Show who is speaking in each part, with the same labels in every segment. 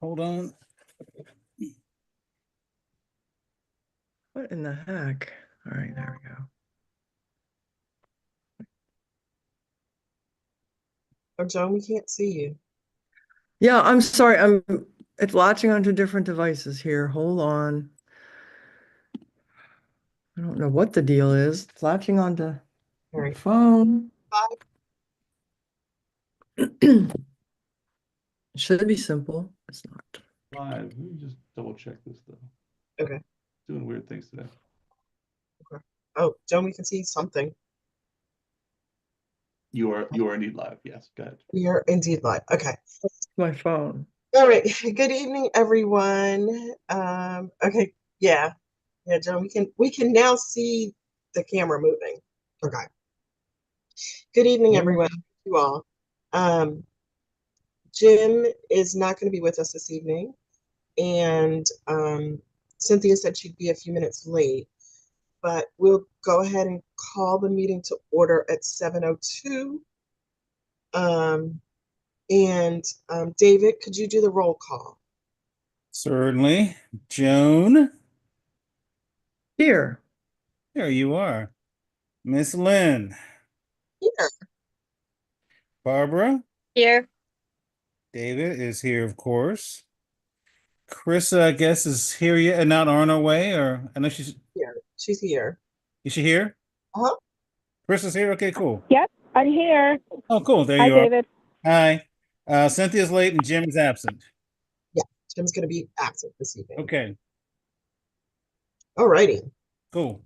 Speaker 1: Hold on.
Speaker 2: What in the heck? All right, there we go.
Speaker 3: Oh, Joan, we can't see you.
Speaker 2: Yeah, I'm sorry. It's latching onto different devices here. Hold on. I don't know what the deal is. It's latching onto
Speaker 3: All
Speaker 2: my
Speaker 3: right.
Speaker 2: phone.
Speaker 3: Bye.
Speaker 2: It should be simple. It's not.
Speaker 1: Live. Let me just double check this though.
Speaker 3: Okay.
Speaker 1: Doing weird things today.
Speaker 3: Okay. Oh, Joan, we can see something.
Speaker 1: You are indeed live. Yes. Go ahead.
Speaker 3: We are indeed live. Okay.
Speaker 2: My phone.
Speaker 3: All right. Good evening, everyone. Okay. Yeah. Yeah, Joan, we can now see the camera moving. Okay. Good evening, everyone. You all. Jim is not going to be with us this evening, and Cynthia said she'd be a few minutes late, but we'll go ahead and call the meeting to order at 7:02. David, could you do the roll call?
Speaker 1: Certainly. Joan,
Speaker 2: Here.
Speaker 1: there you are. Miss Lynn,
Speaker 3: Here.
Speaker 1: Barbara,
Speaker 4: Here.
Speaker 1: David is here, of course. Carissa, I guess, is here yet and not on her way, or I know she's
Speaker 3: Here. She's here.
Speaker 1: is she here?
Speaker 3: Uh-huh.
Speaker 1: Carissa's here? Okay, cool.
Speaker 4: Yep, I'm here.
Speaker 1: Oh, cool. There
Speaker 4: Hi,
Speaker 1: you are.
Speaker 4: David.
Speaker 1: Hi. Cynthia's late and Jim is absent.
Speaker 3: Yeah, Jim's going to be absent this evening.
Speaker 1: Okay,
Speaker 3: All righty.
Speaker 1: cool.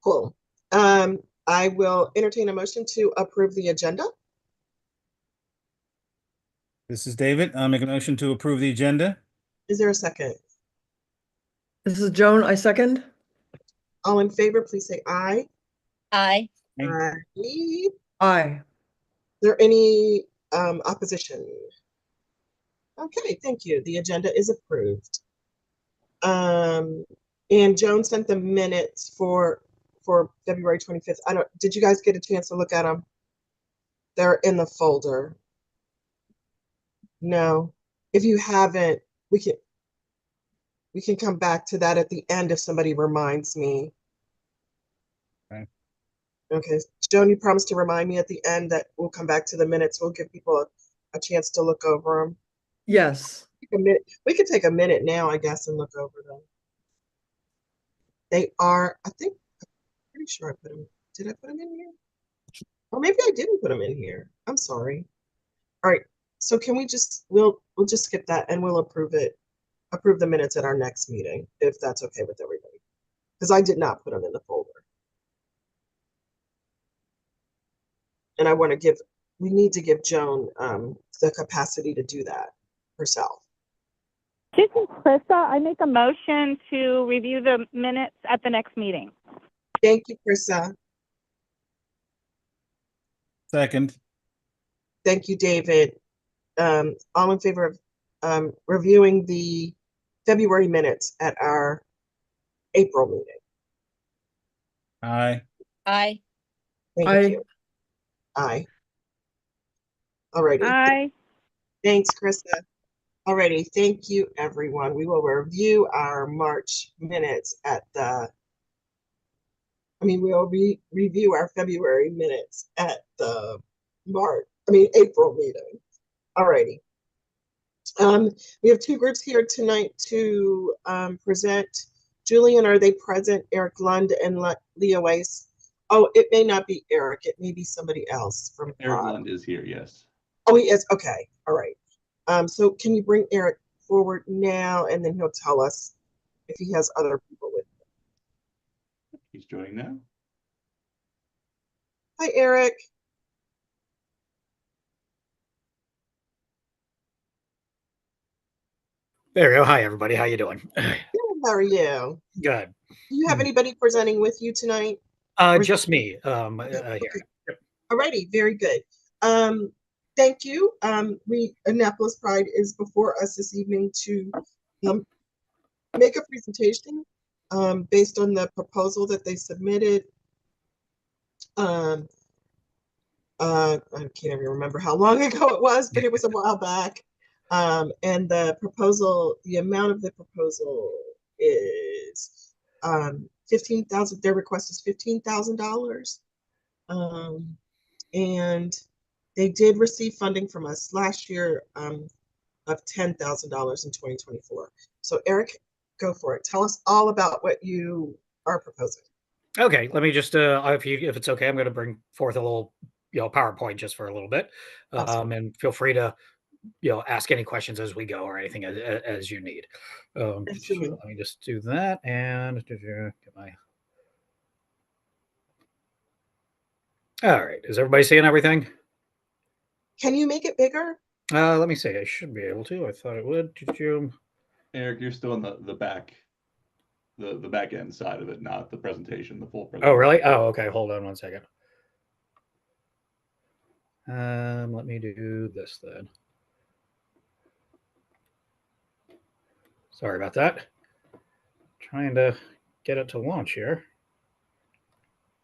Speaker 3: Cool. I will entertain a motion to approve the agenda.
Speaker 1: This is David. I'll make a motion to approve the agenda.
Speaker 3: Is there a second?
Speaker 2: This is Joan. I second.
Speaker 3: All in favor, please say aye.
Speaker 4: Aye.
Speaker 3: Aye. Is
Speaker 2: Aye.
Speaker 3: there any opposition? Okay, thank you. The agenda is approved. And Joan sent the minutes for February 25th. Did you guys get a chance to look at them? They're in the folder. No. If you haven't, we can come back to that at the end if somebody reminds me.
Speaker 1: Okay.
Speaker 3: Okay, Joan, you promised to remind me at the end that we'll come back to the minutes. We'll give people a chance to look over them.
Speaker 2: Yes.
Speaker 3: We could take a minute now, I guess, and look over them. They are, I'm pretty sure I put them. Did I put them in here? Or maybe I didn't put them in here. I'm sorry. All right. So can we we'll just skip that and we'll approve the minutes at our next meeting, if that's okay with everybody. Because I did not put them in the folder. And we need to give Joan the capacity to do that herself.
Speaker 4: This is Krista. I make a motion to review the minutes at the next meeting.
Speaker 3: Thank you, Krista.
Speaker 1: Second.
Speaker 3: Thank you, David. All in favor of reviewing the February minutes at our April meeting?
Speaker 1: Aye.
Speaker 4: Aye.
Speaker 3: Thank
Speaker 2: Aye.
Speaker 3: you. Aye. Alrighty.
Speaker 4: Aye.
Speaker 3: Thanks, Krista. Alrighty. Thank you, everyone. We will review our March minutes we'll review our February minutes at the April meeting. Alrighty. We have two groups here tonight to present. Julian, are they present? Eric Lund and Leo Weiss. Oh, it may not be Eric. It may be somebody else from
Speaker 1: Eric Lund is here, yes.
Speaker 3: Oh, he is? Okay. All right. So can you bring Eric forward now, and then he'll tell us if he has other people with him.
Speaker 1: He's joining now.
Speaker 3: Hi, Eric.
Speaker 5: There we go. Hi, everybody. How you doing?
Speaker 3: Good. How are you?
Speaker 5: Good.
Speaker 3: Do you have anybody presenting with you tonight?
Speaker 5: Just me here.
Speaker 3: Alrighty, very good. Thank you. Annapolis Pride is before us this evening to make a presentation based on the proposal that they submitted. I can't even remember how long ago it was, but it was a while back. And the proposal, the amount of the proposal is 15,000. Their request is $15,000. And they did receive funding from us last year of $10,000 in 2024. So Eric, go for it. Tell us all about what you are proposing.
Speaker 5: Okay, let me just if it's okay, I'm going to bring forth a little PowerPoint just for a little bit,
Speaker 3: Awesome.
Speaker 5: and feel free to ask any questions as we go or anything as you need.
Speaker 3: Absolutely.
Speaker 5: Let me just do that and get my. All right, is everybody seeing everything?
Speaker 3: Can you make it bigger?
Speaker 5: Let me see. I should be able to. I thought it would.
Speaker 6: Eric, you're still in the back, the back end side of it, not the presentation, the full
Speaker 5: Oh,
Speaker 6: presentation.
Speaker 5: really? Oh, okay. Hold on one second. Let me do this then. Sorry about that. Trying to get it to launch here.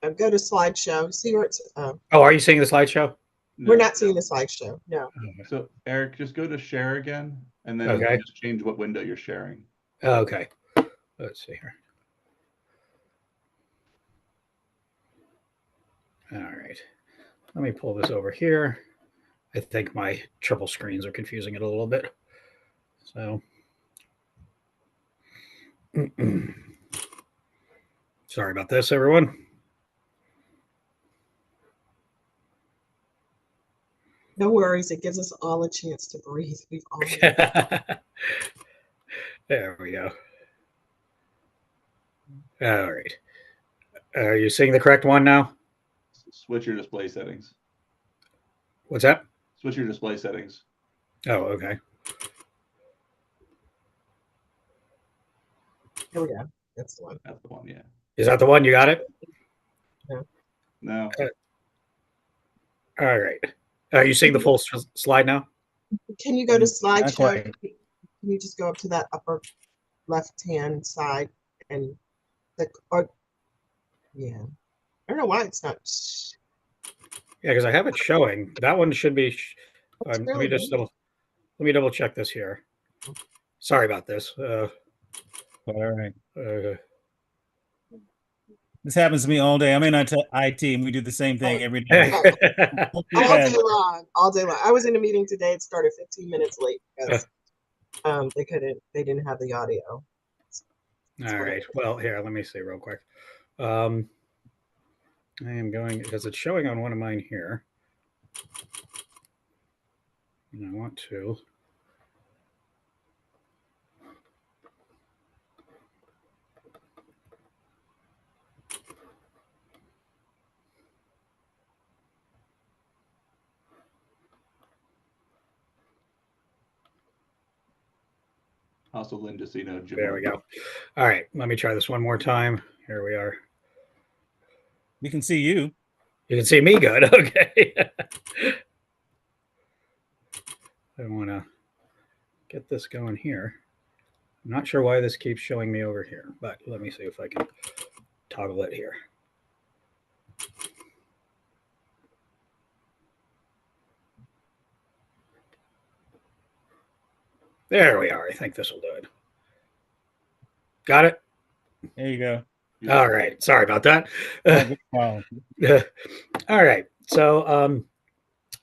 Speaker 3: Go to slideshow. See where it's.
Speaker 5: Oh, are you seeing the slideshow?
Speaker 6: No.
Speaker 3: We're not seeing the slideshow. No.
Speaker 6: So Eric, just go to share again, and then
Speaker 5: Okay.
Speaker 6: just change what window you're sharing.
Speaker 5: Okay. Let's see here. All right. Let me pull this over here. I think my triple screens are confusing it a little bit. So, sorry about this, everyone.
Speaker 3: No worries. It gives us all a chance to breathe. We've all.
Speaker 5: There we go. All right. Are you seeing the correct one now?
Speaker 6: Switch your display settings.
Speaker 5: What's that?
Speaker 6: Switch your display settings.
Speaker 5: Oh, okay.
Speaker 3: Here we go. That's the one.
Speaker 6: That's the one. Yeah.
Speaker 5: Is that the one? You got it?
Speaker 6: No.
Speaker 5: All right. Are you seeing the full slide now?
Speaker 3: Can you go to
Speaker 1: Not
Speaker 3: slideshow?
Speaker 1: quite.
Speaker 3: Can you just go up to that upper left-hand side and click? Or yeah, I don't know why it's not.
Speaker 5: Yeah, because I have it showing. That one should be.
Speaker 3: It's
Speaker 5: Let
Speaker 3: really
Speaker 5: me just
Speaker 3: weird.
Speaker 5: let me double check this here. Sorry about this.
Speaker 1: All right.
Speaker 5: Uh,
Speaker 1: This happens to me all day. I'm in IT and we do the same thing every day.
Speaker 3: All day long, all day long. I was in a meeting today. It started 15 minutes late because they didn't have the audio.
Speaker 5: All right. Well, here, let me see real quick. I am going because it's showing on one of mine here. And I want to.
Speaker 6: Also, Linda, so you know, Jim.
Speaker 5: There we go. All right. Let me try this one more time. Here we are.
Speaker 1: We can see you.
Speaker 5: You can see me good. Okay. I want to get this going here. I'm not sure why this keeps showing me over here, but let me see if I can toggle it here. There we are. I think this will do it. Got it?
Speaker 1: There you go.
Speaker 5: All right. Sorry about that.
Speaker 1: Wow.
Speaker 5: All right. So,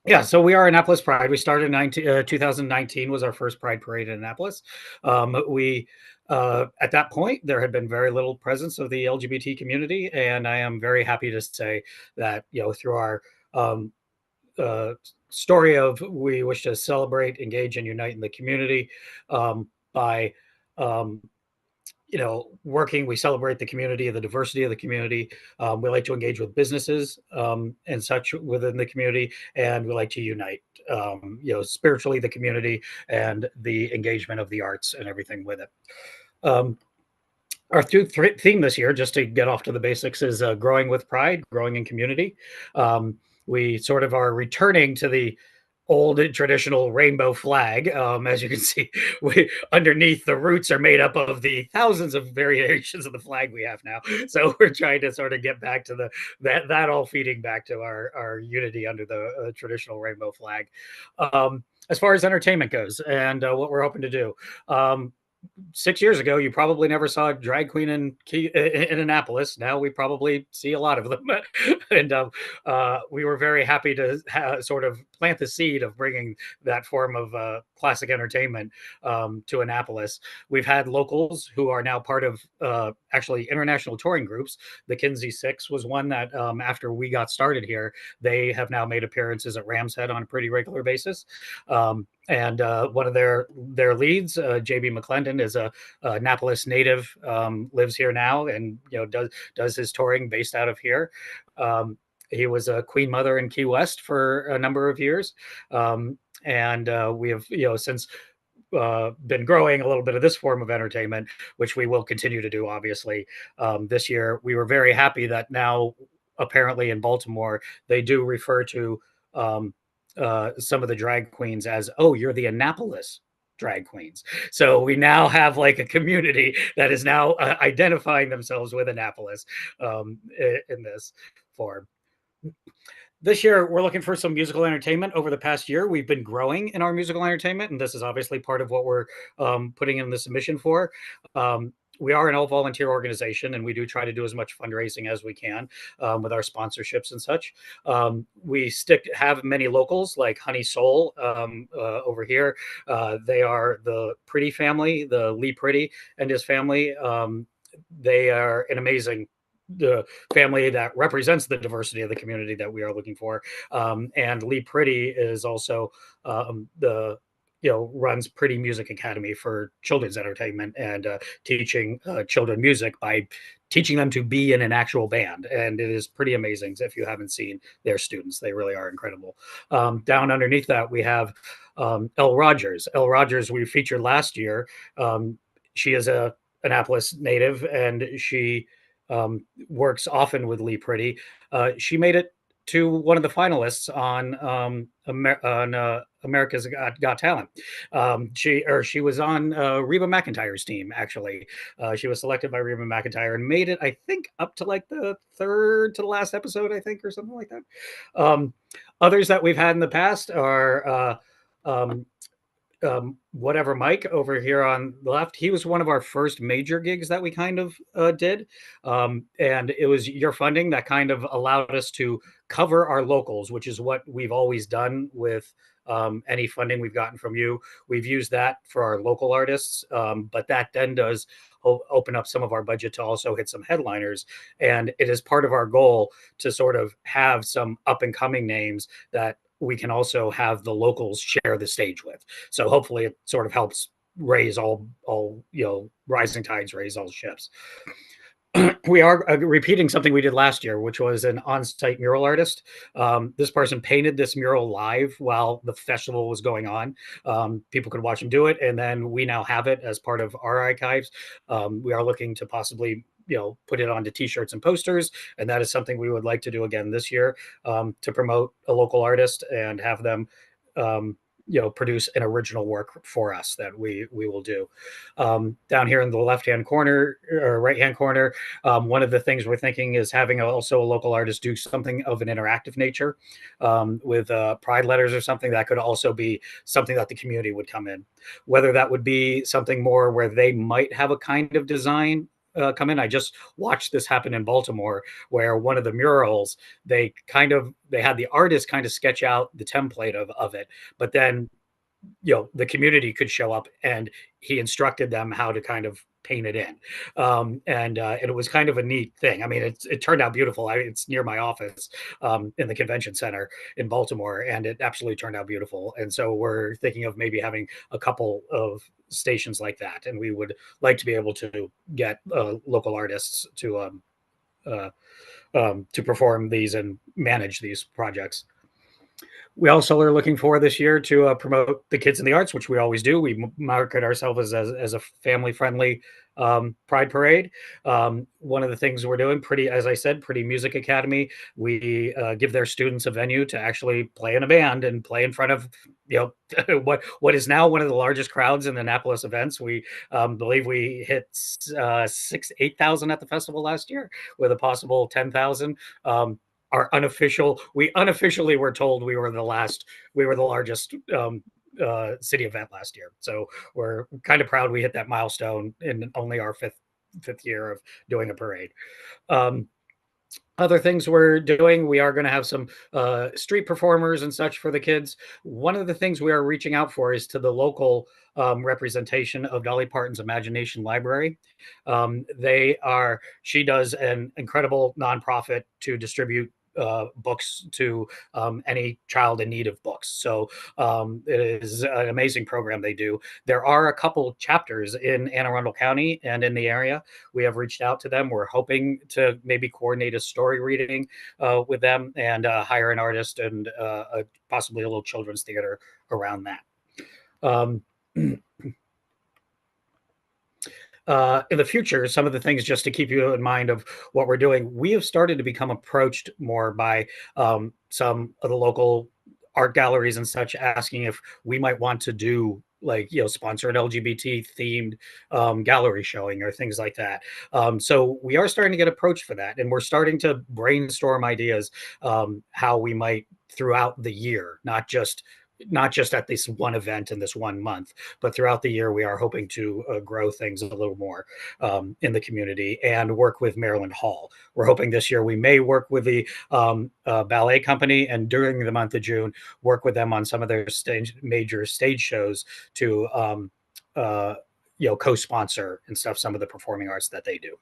Speaker 5: yeah, so we are Annapolis Pride. We started in 2019 was our first Pride Parade in Annapolis. We at that point, there had been very little presence of the LGBT community, and I am very happy to say that, through our story of we wish to celebrate, engage, and unite in the community by working, we celebrate the community, the diversity of the community. We like to engage with businesses and such within the community, and we like to unite, spiritually the community and the engagement of the arts and everything with it. Our theme this year, just to get off to the basics, is growing with pride, growing in community. We sort of are returning to the old traditional rainbow flag. As you can see, underneath the roots are made up of the thousands of variations of the flag we have now. So we're trying to sort of get back to that all feeding back to our unity under the traditional rainbow flag. As far as entertainment goes, and what we're hoping to do. 6 years ago, you probably never saw a drag queen in Annapolis. Now we probably see a lot of them, and we were very happy to sort of plant the seed of bringing that form of classic entertainment to Annapolis. We've had locals who are now part of actually international touring groups. The Kinsey Six was one that after we got started here, they have now made appearances at Ram's Head on a pretty regular basis. And one of their leads, JB McClendon, is a Annapolis native, lives here now, and does his touring based out of here. He was a Queen Mother in Key West for a number of years, and we have since been growing a little bit of this form of entertainment, which we will continue to do. Obviously, this year we were very happy that now apparently in Baltimore they do refer to some of the drag queens as, oh, you're the Annapolis drag queens. So we now have like a community that is now identifying themselves with Annapolis in this form. This year, we're looking for some musical entertainment. Over the past year, we've been growing in our musical entertainment, and this is obviously part of what we're putting in the submission for. We are an all-volunteer organization, and we do try to do as much fundraising as we can with our sponsorships and such. We have many locals like Honey Soul over here. They are the Pretty family, the Lee Pretty and his family. They are an amazing family that represents the diversity of the community that we are looking for. And Lee Pretty is also runs Pretty Music Academy for children's entertainment and teaching children music by teaching them to be in an actual band. And it is pretty amazing. If you haven't seen their students, they really are incredible. Down underneath that, we have Elle Rogers. Elle Rogers, we featured last year. She is a Annapolis native, and she works often with Lee Pretty. She made it to one of the finalists on America's Got Talent. She was on Reba McEntire's team, actually. She was selected by Reba McEntire and made it, I think, up to like the third to the last episode, I think, or something like that. Others that we've had in the past are Whatever Mike over here on the left. He was one of our first major gigs that we kind of did. And it was your funding that kind of allowed us to cover our locals, which is what we've always done with any funding we've gotten from you. We've used that for our local artists, but that then does open up some of our budget to also hit some headliners. And it is part of our goal to sort of have some up and coming names that we can also have the locals share the stage with. So hopefully it sort of helps raise all rising tides raise all ships. We are repeating something we did last year, which was an on-site mural artist. This person painted this mural live while the festival was going on. People could watch him do it, and then we now have it as part of our archives. We are looking to possibly put it onto t-shirts and posters, and that is something we would like to do again this year, to promote a local artist and have them produce an original work for us that we will do. Down here in the left-hand corner or right-hand corner, one of the things we're thinking is having also a local artist do something of an interactive nature with pride letters or something that could also be something that the community would come in. Whether that would be something more where they might have a kind of design come in. I just watched this happen in Baltimore, where one of the murals, they had the artist kind of sketch out the template of it, but then the community could show up and he instructed them how to kind of paint it in. And it was kind of a neat thing. I mean, it turned out beautiful. It's near my office in the convention center in Baltimore, and it absolutely turned out beautiful. And so we're thinking of maybe having a couple of stations like that. And we would like to be able to get local artists to perform these and manage these projects. We also are looking for this year to promote the kids in the arts, which we always do. We market ourselves as a family-friendly pride parade. One of the things we're doing, as I said, Pretty Music Academy. We give their students a venue to actually play in a band and play in front of, what is now one of the largest crowds in Annapolis events. We believe we hit 8,000 at the festival last year, with a possible 10,000. We unofficially were told we were the largest city event last year. So we're kind of proud we hit that milestone in only our fifth year of doing a parade. Other things we're doing, we are going to have some street performers and such for the kids. One of the things we are reaching out for is to the local representation of Dolly Parton's Imagination Library. She does an incredible nonprofit to distribute books to any child in need of books. So it is an amazing program they do. There are a couple chapters in Anne Arundel County and in the area. We have reached out to them. We're hoping to maybe coordinate a story reading with them and hire an artist and possibly a little children's theater around that. In the future, some of the things just to keep you in mind of what we're doing, we have started to become approached more by some of the local art galleries and such, asking if we might want to do sponsor an LGBT themed gallery showing or things like that. So we are starting to get approached for that, and we're starting to brainstorm ideas how we might throughout the year, not just at this one event in this 1 month, but throughout the year, we are hoping to grow things a little more in the community and work with Maryland Hall. We're hoping this year we may work with the ballet company, and during the month of June, work with them on some of their major stage shows to co-sponsor and stuff, some of the performing arts that they do.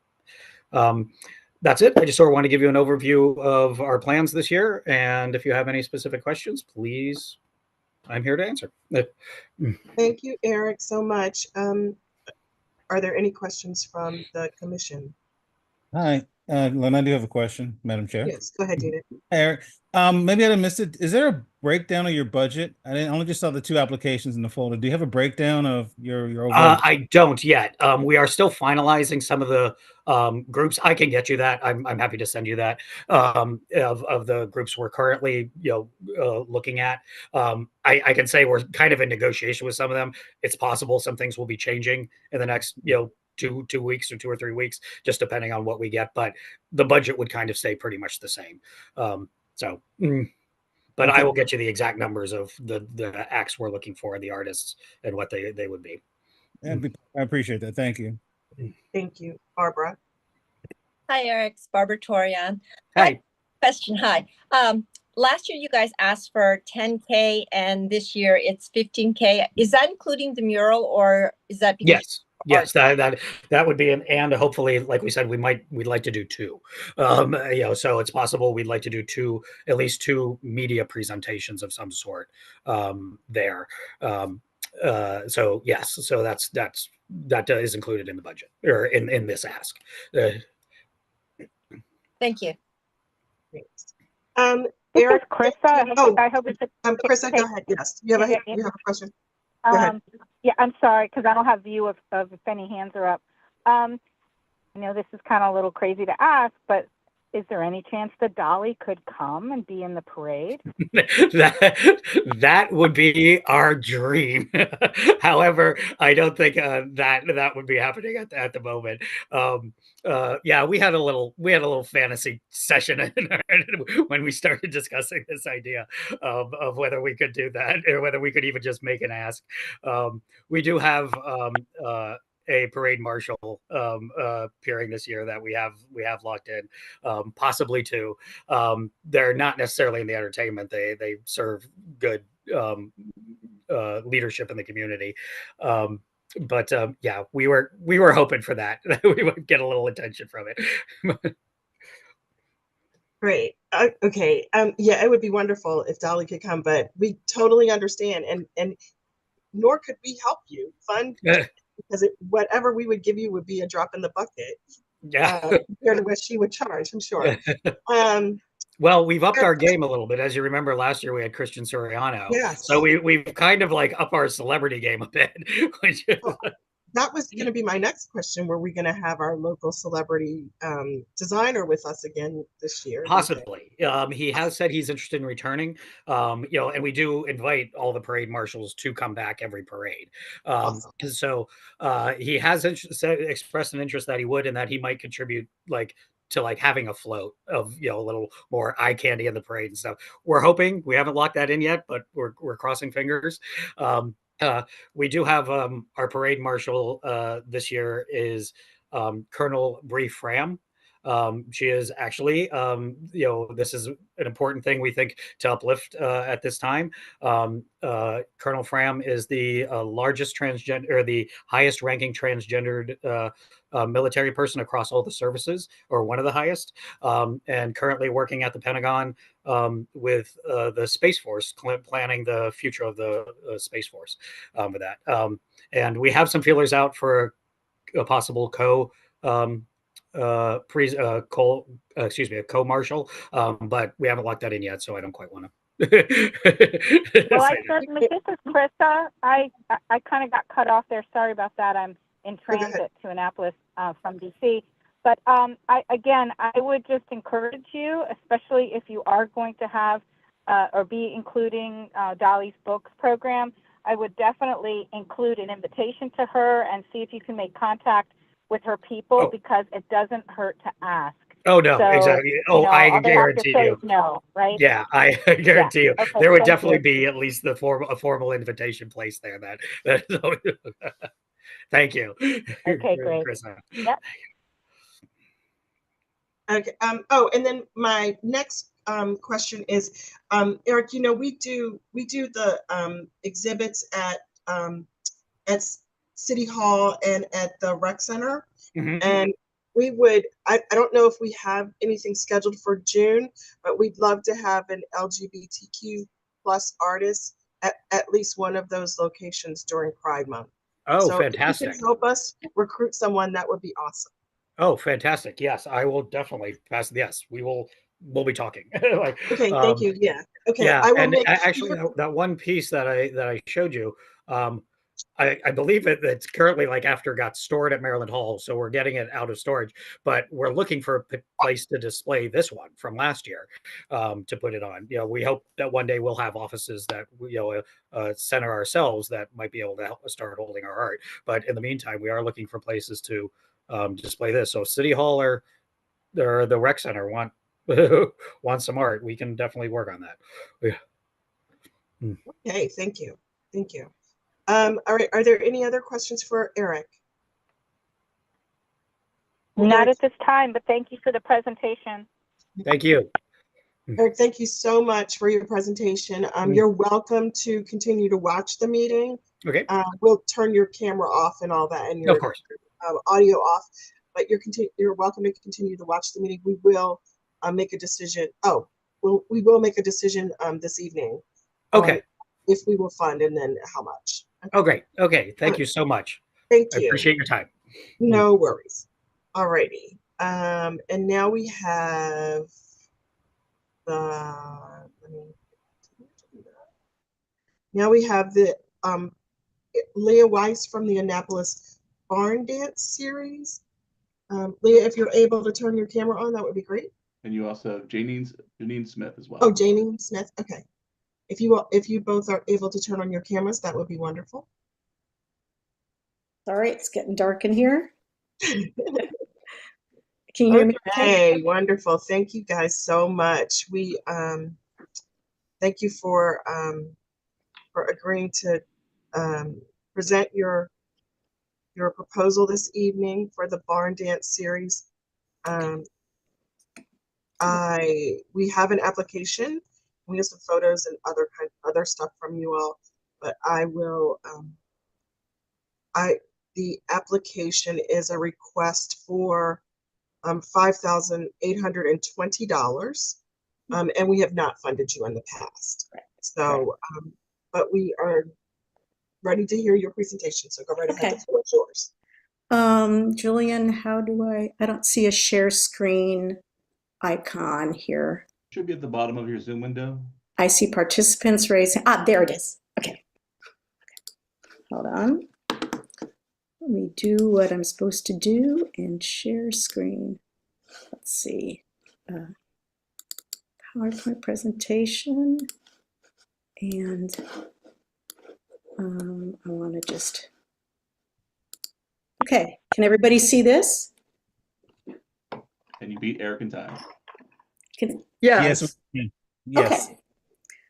Speaker 5: That's it. I just sort of want to give you an overview of our plans this year. And if you have any specific questions, please, I'm here to answer.
Speaker 3: Thank you, Eric, so much. Are there any questions from the commission?
Speaker 1: Hi, Len, I do have a question, Madam Chair.
Speaker 3: Yes, go ahead, David.
Speaker 1: Eric, maybe I missed it. Is there a breakdown of your budget? I only just saw the 2 applications in the folder. Do you have a breakdown of your overall?
Speaker 5: I don't yet. We are still finalizing some of the groups. I can get you that. I'm happy to send you that of the groups we're currently looking at. I can say we're kind of in negotiation with some of them. It's possible some things will be changing in the next 2 weeks or 2 or 3 weeks, just depending on what we get. But the budget would kind of stay pretty much the same. But okay. I will get you the exact numbers of the acts we're looking for, the artists, and what they would be.
Speaker 1: I appreciate that. Thank you.
Speaker 3: Thank you. Barbara.
Speaker 7: Hi, Eric. It's Barbara Torian.
Speaker 5: Hi.
Speaker 7: Question. Hi. Last year you guys asked for 10K and this year it's 15K. Is that including the mural, or is that because
Speaker 5: Yes, that would be and hopefully, like we said, we'd like to do 2. So it's possible we'd like to do at least 2 media presentations of some sort there. So yes, so that is included in the budget or in this ask.
Speaker 7: Thank you.
Speaker 3: Thanks.
Speaker 4: Eric, Krista. I hope it's
Speaker 3: Krista, go ahead. Yes, you have a question. Go ahead.
Speaker 4: Yeah, I'm sorry, because I don't have view of if any hands are up. I know this is kind of a little crazy to ask, but is there any chance that Dolly could come and be in the parade?
Speaker 5: that would be our dream. However, I don't think that would be happening at the moment. We had a little fantasy session when we started discussing this idea of whether we could do that or whether we could even just make an ask. We do have a parade marshal appearing this year that we have locked in, possibly 2. They're not necessarily in the entertainment. They serve good leadership in the community. But we were hoping for that. We would get a little attention from it.
Speaker 3: Great. Okay. It would be wonderful if Dolly could come, but we totally understand, and nor could we help you fund because whatever we would give you would be a drop in the bucket.
Speaker 5: Yeah.
Speaker 3: Compared to what she would charge, I'm sure.
Speaker 5: Well, we've upped our game a little bit. As you remember, last year we had Christian Soriano.
Speaker 3: Yes.
Speaker 5: So we've kind of like up our celebrity game a bit. Which is,
Speaker 3: Well, that was going to be my next question. Were we going to have our local celebrity designer with us again this year? do you think?
Speaker 5: possibly. He has said he's interested in returning. And we do invite all the parade marshals to come back every parade.
Speaker 3: Awesome.
Speaker 5: And so he has expressed an interest that he would, and that he might contribute to having a float of a little more eye candy in the parade and stuff. We're hoping. We haven't locked that in yet, but we're crossing fingers. We do have our parade marshal this year is Colonel Bree Fram. She is actually, this is an important thing we think to uplift at this time. Colonel Fram is the largest transgender, or the highest ranking transgendered military person across all the services, or one of the highest, and currently working at the Pentagon with the Space Force, planning the future of the Space Force with that. And we have some feelers out for a possible a co-marshal, but we haven't locked that in yet, so I don't quite want to.
Speaker 4: Well, I certainly, this is Krista. I kind of got cut off there. Sorry about that. I'm in transit to Annapolis from DC. But I would just encourage you, especially if you are going to have or be including Dolly's Books program, I would definitely include an invitation to her and see if you can make contact with her people, because it doesn't hurt to ask.
Speaker 5: Oh, no,
Speaker 4: So,
Speaker 5: exactly. Oh, I guarantee you.
Speaker 4: No, right?
Speaker 5: Yeah, I guarantee you.
Speaker 4: Okay,
Speaker 5: there would
Speaker 4: thank
Speaker 5: definitely
Speaker 4: you.
Speaker 5: be at least a formal invitation placed there. Thank you.
Speaker 4: Okay, great.
Speaker 5: Krista.
Speaker 4: Yep.
Speaker 3: Okay. And then my next question is, Eric, we do the exhibits at City Hall and at the Rec Center.
Speaker 5: Mhm.
Speaker 3: And we would, I don't know if we have anything scheduled for June, but we'd love to have an LGBTQ plus artist at least one of those locations during Pride Month.
Speaker 5: Oh,
Speaker 3: so
Speaker 5: fantastic.
Speaker 3: If you can help us recruit someone, that would be awesome.
Speaker 5: Oh, fantastic. Yes, I will definitely pass. Yes, we'll be talking.
Speaker 3: Okay, thank you. Yeah. Okay.
Speaker 5: Yeah,
Speaker 3: I will
Speaker 5: and
Speaker 3: make
Speaker 5: actually that one piece that I showed you, I believe it's currently after it got stored at Maryland Hall, so we're getting it out of storage, but we're looking for a place to display this one from last year, to put it on. We hope that one day we'll have offices that center ourselves that might be able to help us start holding our art. But in the meantime, we are looking for places to display this. So City Hall or the Rec Center want some art, we can definitely work on that. Yeah.
Speaker 3: Okay, thank you. Thank you. All right, are there any other questions for Eric?
Speaker 4: Not at this time, but thank you for the presentation.
Speaker 5: Thank you.
Speaker 3: Eric, thank you so much for your presentation. You're welcome to continue to watch the meeting.
Speaker 5: Okay.
Speaker 3: We'll turn your camera off and all that, and your
Speaker 5: Of course.
Speaker 3: audio off, but you're welcome to continue to watch the meeting. We will make a decision. We will make a decision this evening.
Speaker 5: Okay.
Speaker 3: If we will fund, and then how much. Okay.
Speaker 5: Oh, great. Okay. Thank you so much.
Speaker 3: Thank you.
Speaker 5: I appreciate your time.
Speaker 3: No worries. All righty. And now we have the Leah Weiss from the Annapolis Barn Dance Series. Leah, if you're able to turn your camera on, that would be great.
Speaker 6: And you also have Janine Smith as well.
Speaker 3: Oh, Janine Smith. Okay. If you both are able to turn on your cameras, that would be wonderful.
Speaker 8: All right, it's getting dark in here. Can you hear me?
Speaker 3: Okay, wonderful. Thank you guys so much. We thank you for agreeing to present your proposal this evening for the Barn Dance Series. We have an application. We have some photos and other stuff from you all, but I will. The application is a request for $5,820, and we have not funded you in the past.
Speaker 8: Right.
Speaker 3: So, but we are ready to hear your presentation. So go right ahead. The floor is yours.
Speaker 8: Julian, how do I don't see a share screen icon here.
Speaker 6: Should be at the bottom of your Zoom window.
Speaker 8: I see participants raising. Ah, there it is. Okay. Hold on. Let me do what I'm supposed to do and share screen. Let's see. PowerPoint presentation. And I want to just. Okay. Can everybody see this?
Speaker 6: And you beat Eric in time.
Speaker 2: Yes.
Speaker 1: Yes.
Speaker 8: Okay.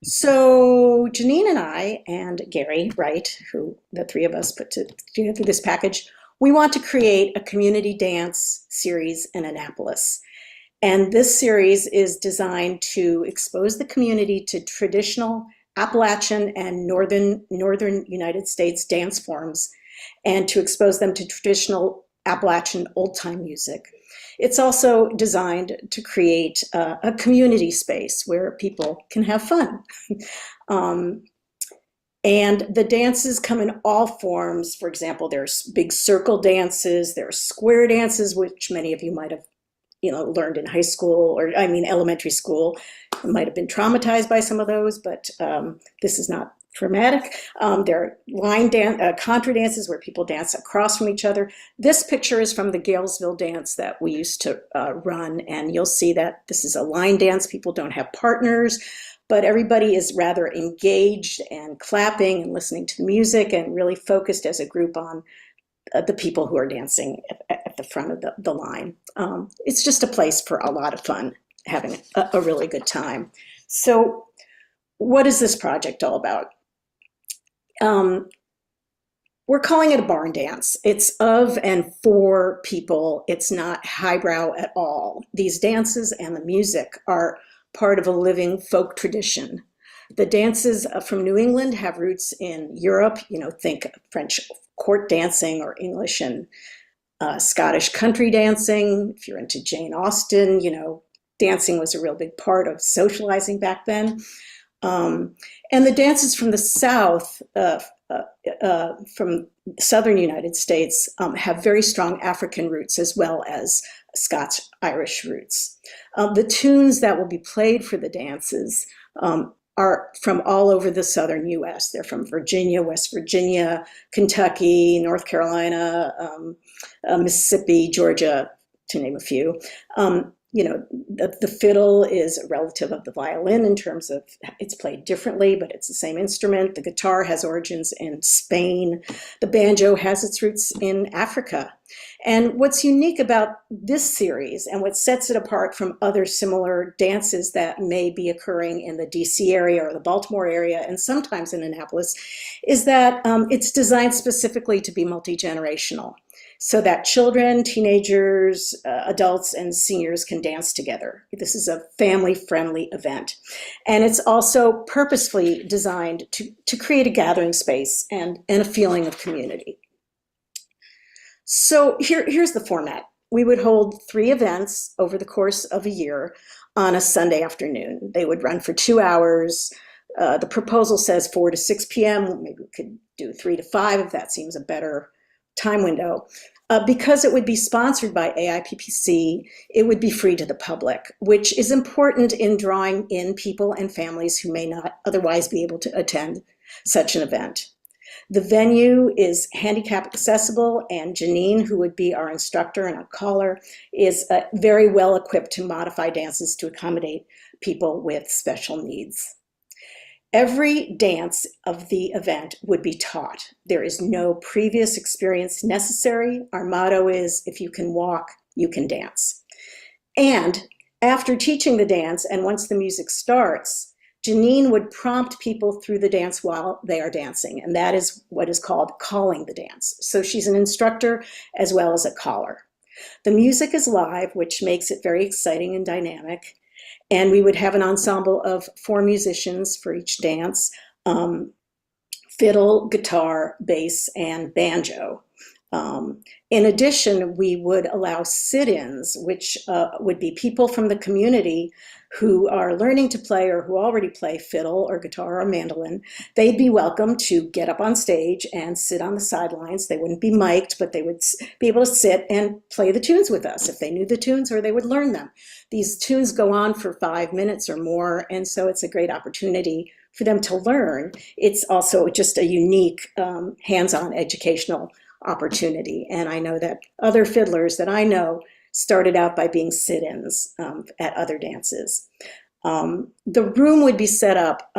Speaker 8: So Janine and I and Gary Wright, who the three of us put together this package, we want to create a community dance series in Annapolis. And this series is designed to expose the community to traditional Appalachian and northern United States dance forms, and to expose them to traditional Appalachian old-time music. It's also designed to create a community space where people can have fun. And the dances come in all forms. For example, there's big circle dances, there's square dances, which many of you might have learned in high school, or elementary school. You might have been traumatized by some of those, but this is not dramatic. There are line contra dances where people dance across from each other. This picture is from the Galesville dance that we used to run, and you'll see that this is a line dance. People don't have partners, but everybody is rather engaged and clapping and listening to the music and really focused as a group on the people who are dancing at the front of the line. It's just a place for a lot of fun, having a really good time. So what is this project all about? We're calling it a barn dance. It's of and for people. It's not highbrow at all. These dances and the music are part of a living folk tradition. The dances from New England have roots in Europe. Think French court dancing or English and Scottish country dancing. If you're into Jane Austen, dancing was a real big part of socializing back then. And the dances from the South, from southern United States, have very strong African roots as well as Scots-Irish roots. The tunes that will be played for the dances are from all over the southern U.S. They're from Virginia, West Virginia, Kentucky, North Carolina, Mississippi, Georgia, to name a few. The fiddle is a relative of the violin in terms of it's played differently, but it's the same instrument. The guitar has origins in Spain. The banjo has its roots in Africa. And what's unique about this series and what sets it apart from other similar dances that may be occurring in the DC area or the Baltimore area and sometimes in Annapolis is that it's designed specifically to be multi-generational, so that children, teenagers, adults, and seniors can dance together. This is a family-friendly event. And it's also purposefully designed to create a gathering space and a feeling of community. So here's the format. We would hold 3 events over the course of a year on a Sunday afternoon. They would run for 2 hours. The proposal says 4 to 6 p.m. Maybe we could do 3 to 5 if that seems a better time window. Because it would be sponsored by AIPPC, it would be free to the public, which is important in drawing in people and families who may not otherwise be able to attend such an event. The venue is handicap accessible, and Janine, who would be our instructor and a caller, is very well equipped to modify dances to accommodate people with special needs. Every dance of the event would be taught. There is no previous experience necessary. Our motto is, if you can walk, you can dance. And after teaching the dance, and once the music starts, Janine would prompt people through the dance while they are dancing, and that is what is called calling the dance. So she's an instructor as well as a caller. The music is live, which makes it very exciting and dynamic. And we would have an ensemble of 4 musicians for each dance, fiddle, guitar, bass, and banjo. In addition, we would allow sit-ins, which would be people from the community who are learning to play or who already play fiddle or guitar or mandolin, they'd be welcome to get up on stage and sit on the sidelines. They wouldn't be mic'd, but they would be able to sit and play the tunes with us if they knew the tunes, or they would learn them. These tunes go on for 5 minutes or more, and so it's a great opportunity for them to learn. It's also just a unique hands-on educational opportunity. And I know that other fiddlers that I know started out by being sit-ins at other dances. The room would be set up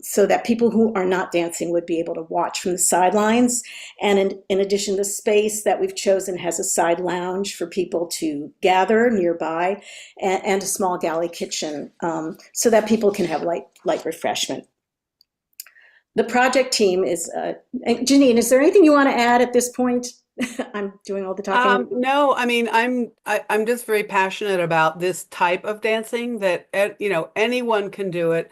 Speaker 8: so that people who are not dancing would be able to watch from the sidelines. And in addition, the space that we've chosen has a side lounge for people to gather nearby, and a small galley kitchen so that people can have light refreshment. The project team is, Janine, is there anything you want to add at this point? I'm doing all the talking.
Speaker 9: No, I mean, I'm just very passionate about this type of dancing, that, you know, anyone can do it.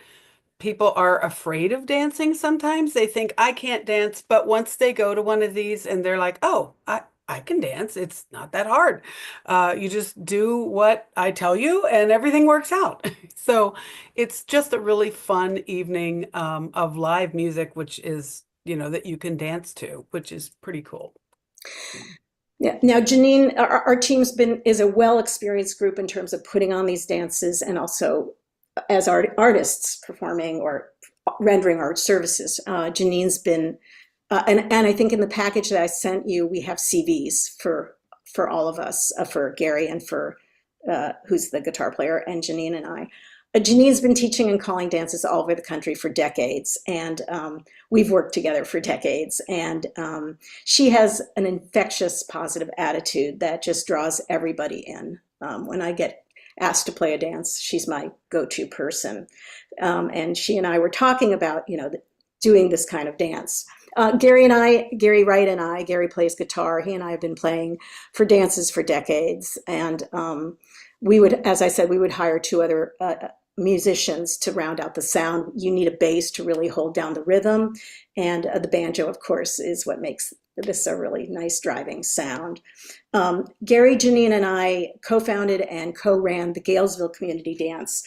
Speaker 9: People are afraid of dancing sometimes. They think, I can't dance. But once they go to one of these and they're like, oh, I can dance. It's not that hard. You just do what I tell you and everything works out. So it's just a really fun evening of live music, which is, you know, that you can dance to, which is pretty cool.
Speaker 8: Yeah. Now, Janine, our team's is a well-experienced group in terms of putting on these dances, and also as artists performing or rendering art services. Janine's been, and I think in the package that I sent you, we have CVs for all of us, for Gary and for who's the guitar player, and Janine and I. Janine's been teaching and calling dances all over the country for decades, and we've worked together for decades. And she has an infectious, positive attitude that just draws everybody in. When I get asked to play a dance, she's my go-to person. And she and I were talking about, you know, doing this kind of dance. Gary Wright and I, Gary plays guitar. He and I have been playing for dances for decades, and we would, as I said, we would hire 2 other musicians to round out the sound. You need a bass to really hold down the rhythm, and the banjo, of course, is what makes this a really nice driving sound. Gary, Janine, and I co-founded and co-ran the Galesville Community Dance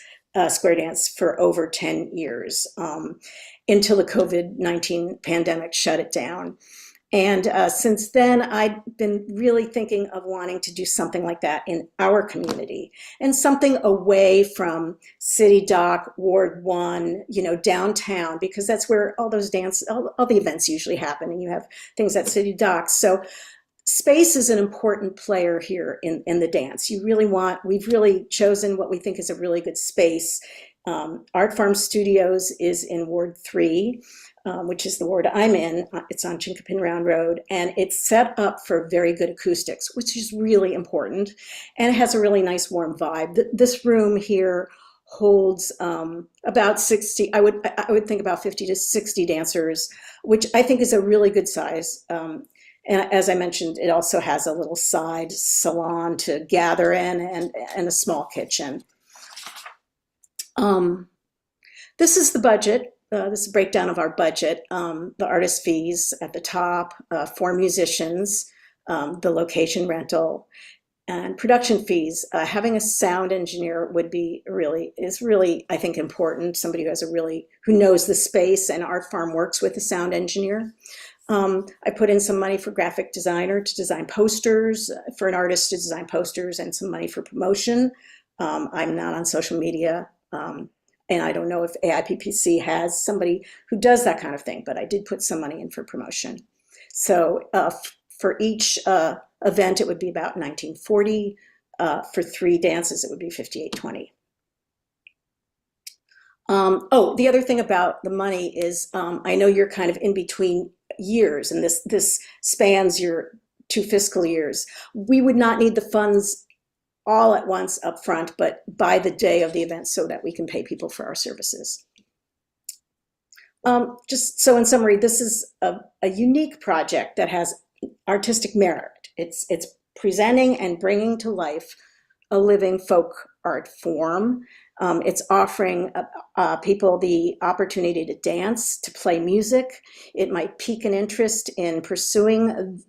Speaker 8: Square Dance for over 10 years until the COVID-19 pandemic shut it down. And since then, I've been really thinking of wanting to do something like that in our community, and something away from City Dock, Ward 1, you know, downtown, because that's where all those all the events usually happen, and you have things at City Dock. So space is an important player here in the dance. We've really chosen what we think is a really good space. Art Farm Studios is in Ward 3. Which is the ward I'm in. It's on Chinkapin Round Road, and it's set up for very good acoustics, which is really important, and it has a really nice warm vibe. This room here holds about 60, I would think about 50 to 60 dancers, which I think is a really good size. And as I mentioned, it also has a little side salon to gather in, and a small kitchen. This is the budget. This is a breakdown of our budget. The artist fees at the top, 4 musicians, the location rental, and production fees. Having a sound engineer is really, I think, important. Somebody who knows the space, and Art Farm works with a sound engineer. I put in some money for graphic designer to design posters, for an artist to design posters, and some money for promotion. I'm not on social media. And I don't know if AIPPC has somebody who does that kind of thing, but I did put some money in for promotion. So for each event, it would be about $19.40. For 3 dances, it would be $58.20. The other thing about the money is, I know you're kind of in between years, and this spans your 2 fiscal years. We would not need the funds all at once up front, but by the day of the event, so that we can pay people for our services. Just so in summary, this is a unique project that has artistic merit. It's presenting and bringing to life a living folk art form. It's offering people the opportunity to dance, to play music. It might pique an interest in pursuing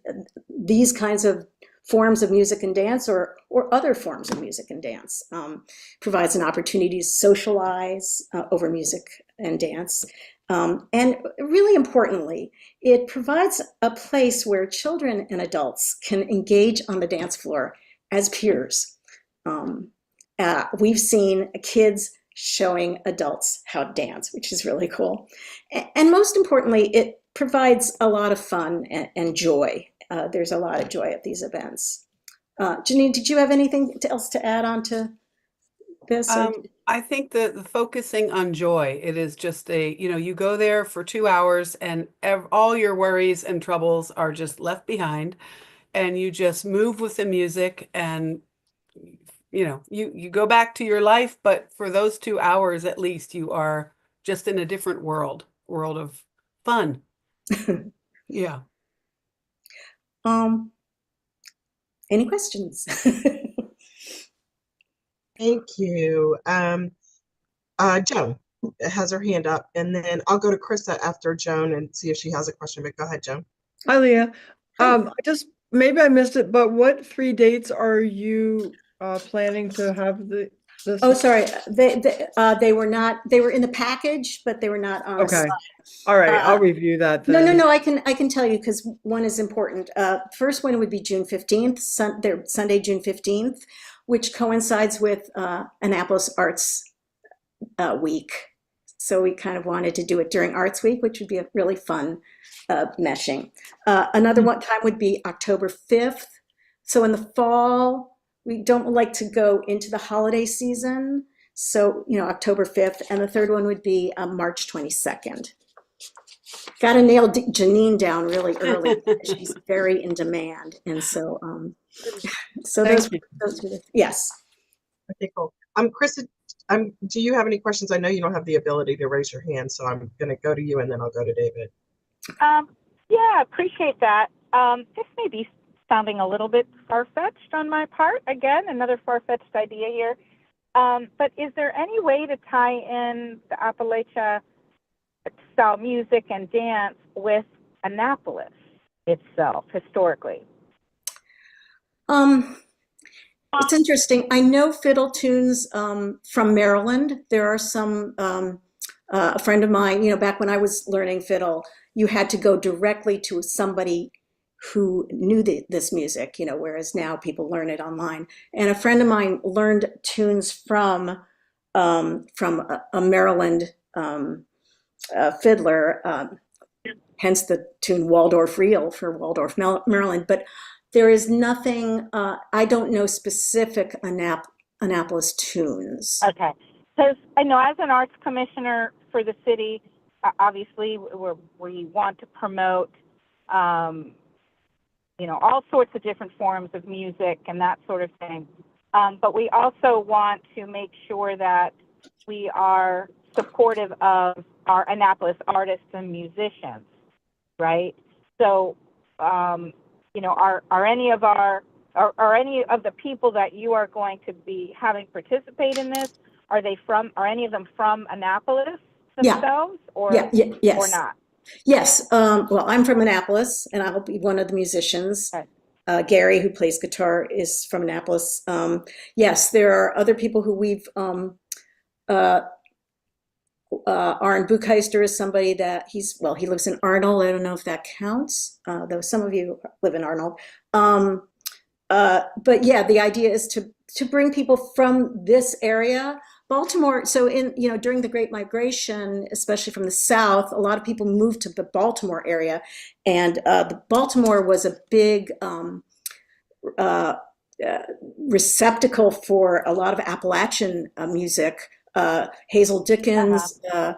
Speaker 8: these kinds of forms of music and dance or other forms of music and dance. Provides an opportunity to socialize over music and dance. And really importantly, it provides a place where children and adults can engage on the dance floor as peers. We've seen kids showing adults how to dance, which is really cool. And most importantly, it provides a lot of fun and joy. There's a lot of joy at these events. Janine, did you have anything else to add on to this?
Speaker 9: I think the focusing on joy, it is just you go there for 2 hours and all your worries and troubles are just left behind, and you just move with the music, and you go back to your life, but for those 2 hours at least, you are just in a different world of fun. Yeah.
Speaker 8: Any questions?
Speaker 3: Thank you. Joan has her hand up, and then I'll go to Krista after Joan and see if she has a question, but go ahead, Joan.
Speaker 2: Hi, Leah. Maybe I missed it, but what 3 dates are you planning to have this?
Speaker 8: Oh, sorry. They were not. They were in the package, but they were not on.
Speaker 2: Okay. All right. I'll review that then.
Speaker 8: No. I can tell you because one is important. First one would be June 15th, Sunday, June 15th, which coincides with Annapolis Arts Week. So we kind of wanted to do it during Arts Week, which would be a really fun meshing. Another one time would be October 5th. So in the fall, we don't like to go into the holiday season. So, October 5th. And the third one would be March 22nd. Got to nail Janine down really early. She's very in demand. And so, those were yes.
Speaker 3: Okay, cool. Krista, do you have any questions? I know you don't have the ability to raise your hand, so I'm going to go to you and then I'll go to David.
Speaker 4: Yeah, appreciate that. This may be sounding a little bit far-fetched on my part. Again, another far-fetched idea here. But is there any way to tie in the Appalachia style music and dance with Annapolis itself historically?
Speaker 8: It's interesting. I know fiddle tunes from Maryland. There are some, a friend of mine, back when I was learning fiddle, you had to go directly to somebody who knew this music, whereas now people learn it online. And a friend of mine learned tunes from a Maryland fiddler, hence the tune Waldorf Reel for Waldorf, Maryland. But there is nothing, I don't know specific Annapolis tunes.
Speaker 4: Okay. Because I know as an arts commissioner for the city, obviously we want to promote, all sorts of different forms of music and that sort of thing. But we also want to make sure that we are supportive of our Annapolis artists and musicians, right? So, are any of the people that you are going to be having participate in this, are any of them from Annapolis themselves,
Speaker 8: yes.
Speaker 4: or not?
Speaker 8: Yes. Well, I'm from Annapolis, and I'll be one of the musicians. Okay. Gary, who plays guitar, is from Annapolis. Yes, there are other people who we've. Arn Buchheister is somebody that he lives in Arnold. I don't know if that counts, though some of you live in Arnold. But yeah, the idea is to bring people from this area. Baltimore, so during the Great Migration, especially from the South, a lot of people moved to the Baltimore area, and Baltimore was a big receptacle for a lot of Appalachian music. Hazel Dickens, a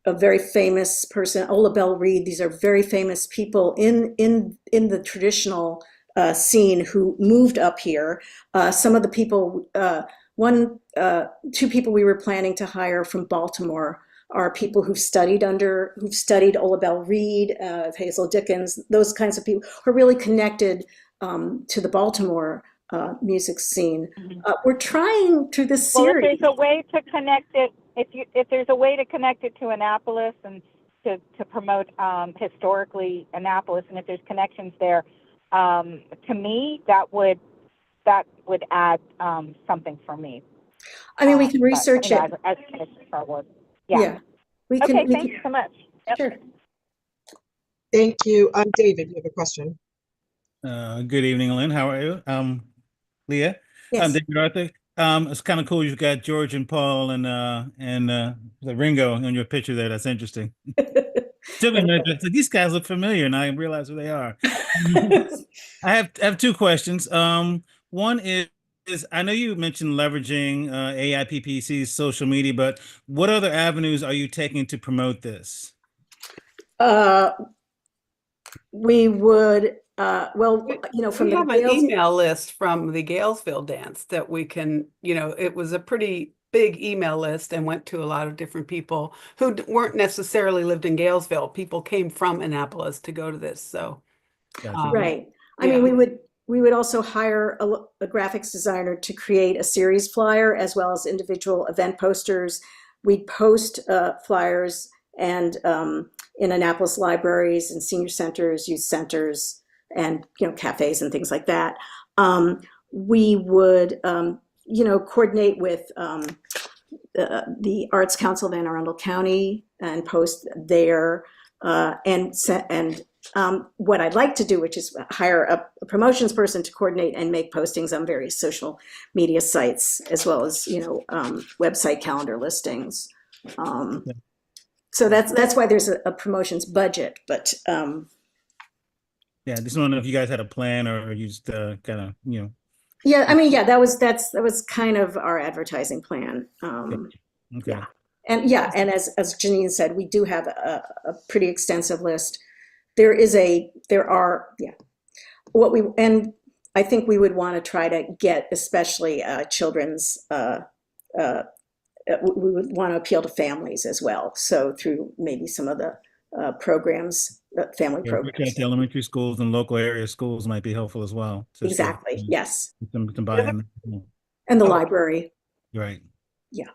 Speaker 8: very famous person, Ola Belle Reed. These are very famous people in the traditional scene who moved up here. Some of the people. Two people we were planning to hire from Baltimore are people who've studied Ola Belle Reed, Hazel Dickens, those kinds of people who are really connected to the Baltimore music scene. We're trying through this series.
Speaker 4: Well, if there's a way to connect it, if there's a way to connect it to Annapolis and to promote historically Annapolis, and if there's connections there, to me, that would add something for me.
Speaker 8: I mean, we can
Speaker 4: But,
Speaker 8: research
Speaker 4: you know,
Speaker 8: it.
Speaker 4: as Commissioner Sherwood.
Speaker 8: Yeah.
Speaker 4: Yeah.
Speaker 8: We can,
Speaker 4: Okay,
Speaker 8: we
Speaker 4: thanks
Speaker 8: can,
Speaker 4: so much. Yep.
Speaker 8: sure.
Speaker 3: Thank you. David, you have a question?
Speaker 1: Good evening, Lynn. How are you? Leah?
Speaker 8: Yes.
Speaker 1: David Arthur. It's kind of cool. You've got George and Paul and the Ringo on your picture there. That's interesting. Took me a minute. It's like, these guys look familiar, and I realize who they are. I have two questions. One is I know you mentioned leveraging AIPPC's social media, but what other avenues are you taking to promote this?
Speaker 8: We would, well, you know, from
Speaker 9: We
Speaker 8: the
Speaker 9: have an
Speaker 8: Gales,
Speaker 9: email list from the Galesville dance that we can, you know, it was a pretty big email list and went to a lot of different people who weren't necessarily lived in Galesville. People came from Annapolis to go to this. So,
Speaker 1: Gotcha.
Speaker 8: right. I
Speaker 9: yeah.
Speaker 8: mean, we would also hire a graphics designer to create a series flyer as well as individual event posters. We'd post flyers and in Annapolis libraries and senior centers, youth centers, and, you know, cafes and things like that. We would, you know, coordinate with the Arts Council of Anne Arundel County and post there. What I'd like to do, which is hire a promotions person to coordinate and make postings on various social media sites, as well as, you know, website calendar listings. So that's why there's a promotions budget, but
Speaker 1: Yeah, just don't know if you guys had a plan or you just kind of, you know.
Speaker 8: yeah, I mean, yeah, that was kind of our advertising plan.
Speaker 1: Okay.
Speaker 8: Yeah. And as Janine said, we do have a pretty extensive list. And I think we would want to try to get especially children's, we would want to appeal to families as well. So through maybe some of the programs, family
Speaker 1: Yeah,
Speaker 8: programs.
Speaker 1: reach out to elementary schools and local area schools might be helpful as well.
Speaker 8: Exactly, yes.
Speaker 1: Some buy-in.
Speaker 8: And the library.
Speaker 1: Right.
Speaker 8: Yeah.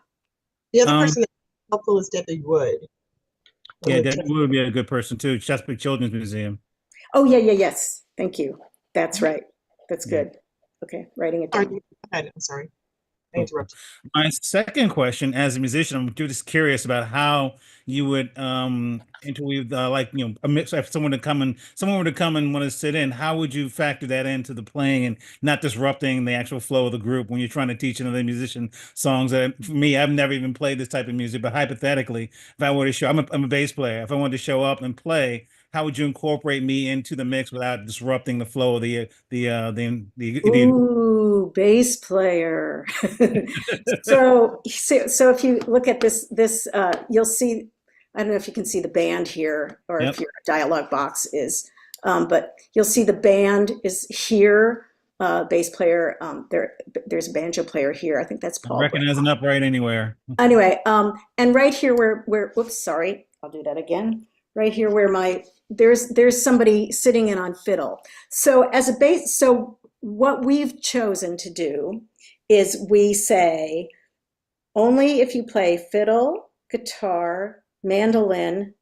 Speaker 3: The other
Speaker 1: Um,
Speaker 3: person that's helpful is Debbie Wood.
Speaker 1: Yeah, that would be a good person too. Chesapeake Children's Museum.
Speaker 8: Oh, yeah, yes. Thank you. That's right. That's
Speaker 1: Yeah.
Speaker 8: good. Okay, writing it
Speaker 3: Are
Speaker 8: down.
Speaker 3: you, go ahead, I'm sorry. I
Speaker 1: Cool.
Speaker 3: interrupted.
Speaker 1: My second question, as a musician, I'm just curious about how you would interweave, like, you know, a mix. If someone were to come and want to sit in, how would you factor that into the playing and not disrupting the actual flow of the group when you're trying to teach another musician songs? That for me, I've never even played this type of music, but hypothetically, if I were to show, I'm a bass player. If I wanted to show up and play, how would you incorporate me into the mix without disrupting the flow of the
Speaker 8: Ooh, bass player. So if you look at this, you'll see, I don't know if you can see the band here or
Speaker 1: Yep.
Speaker 8: if your dialogue box is, but you'll see the band is here, bass player, there's a banjo player here. I think that's Paul.
Speaker 1: recognizing upright anywhere.
Speaker 8: Anyway, and right here where whoops, sorry, I'll do that again. Right here where there's somebody sitting in on fiddle. So as a bass, so what we've chosen to do is we say only if you play fiddle, guitar, mandolin,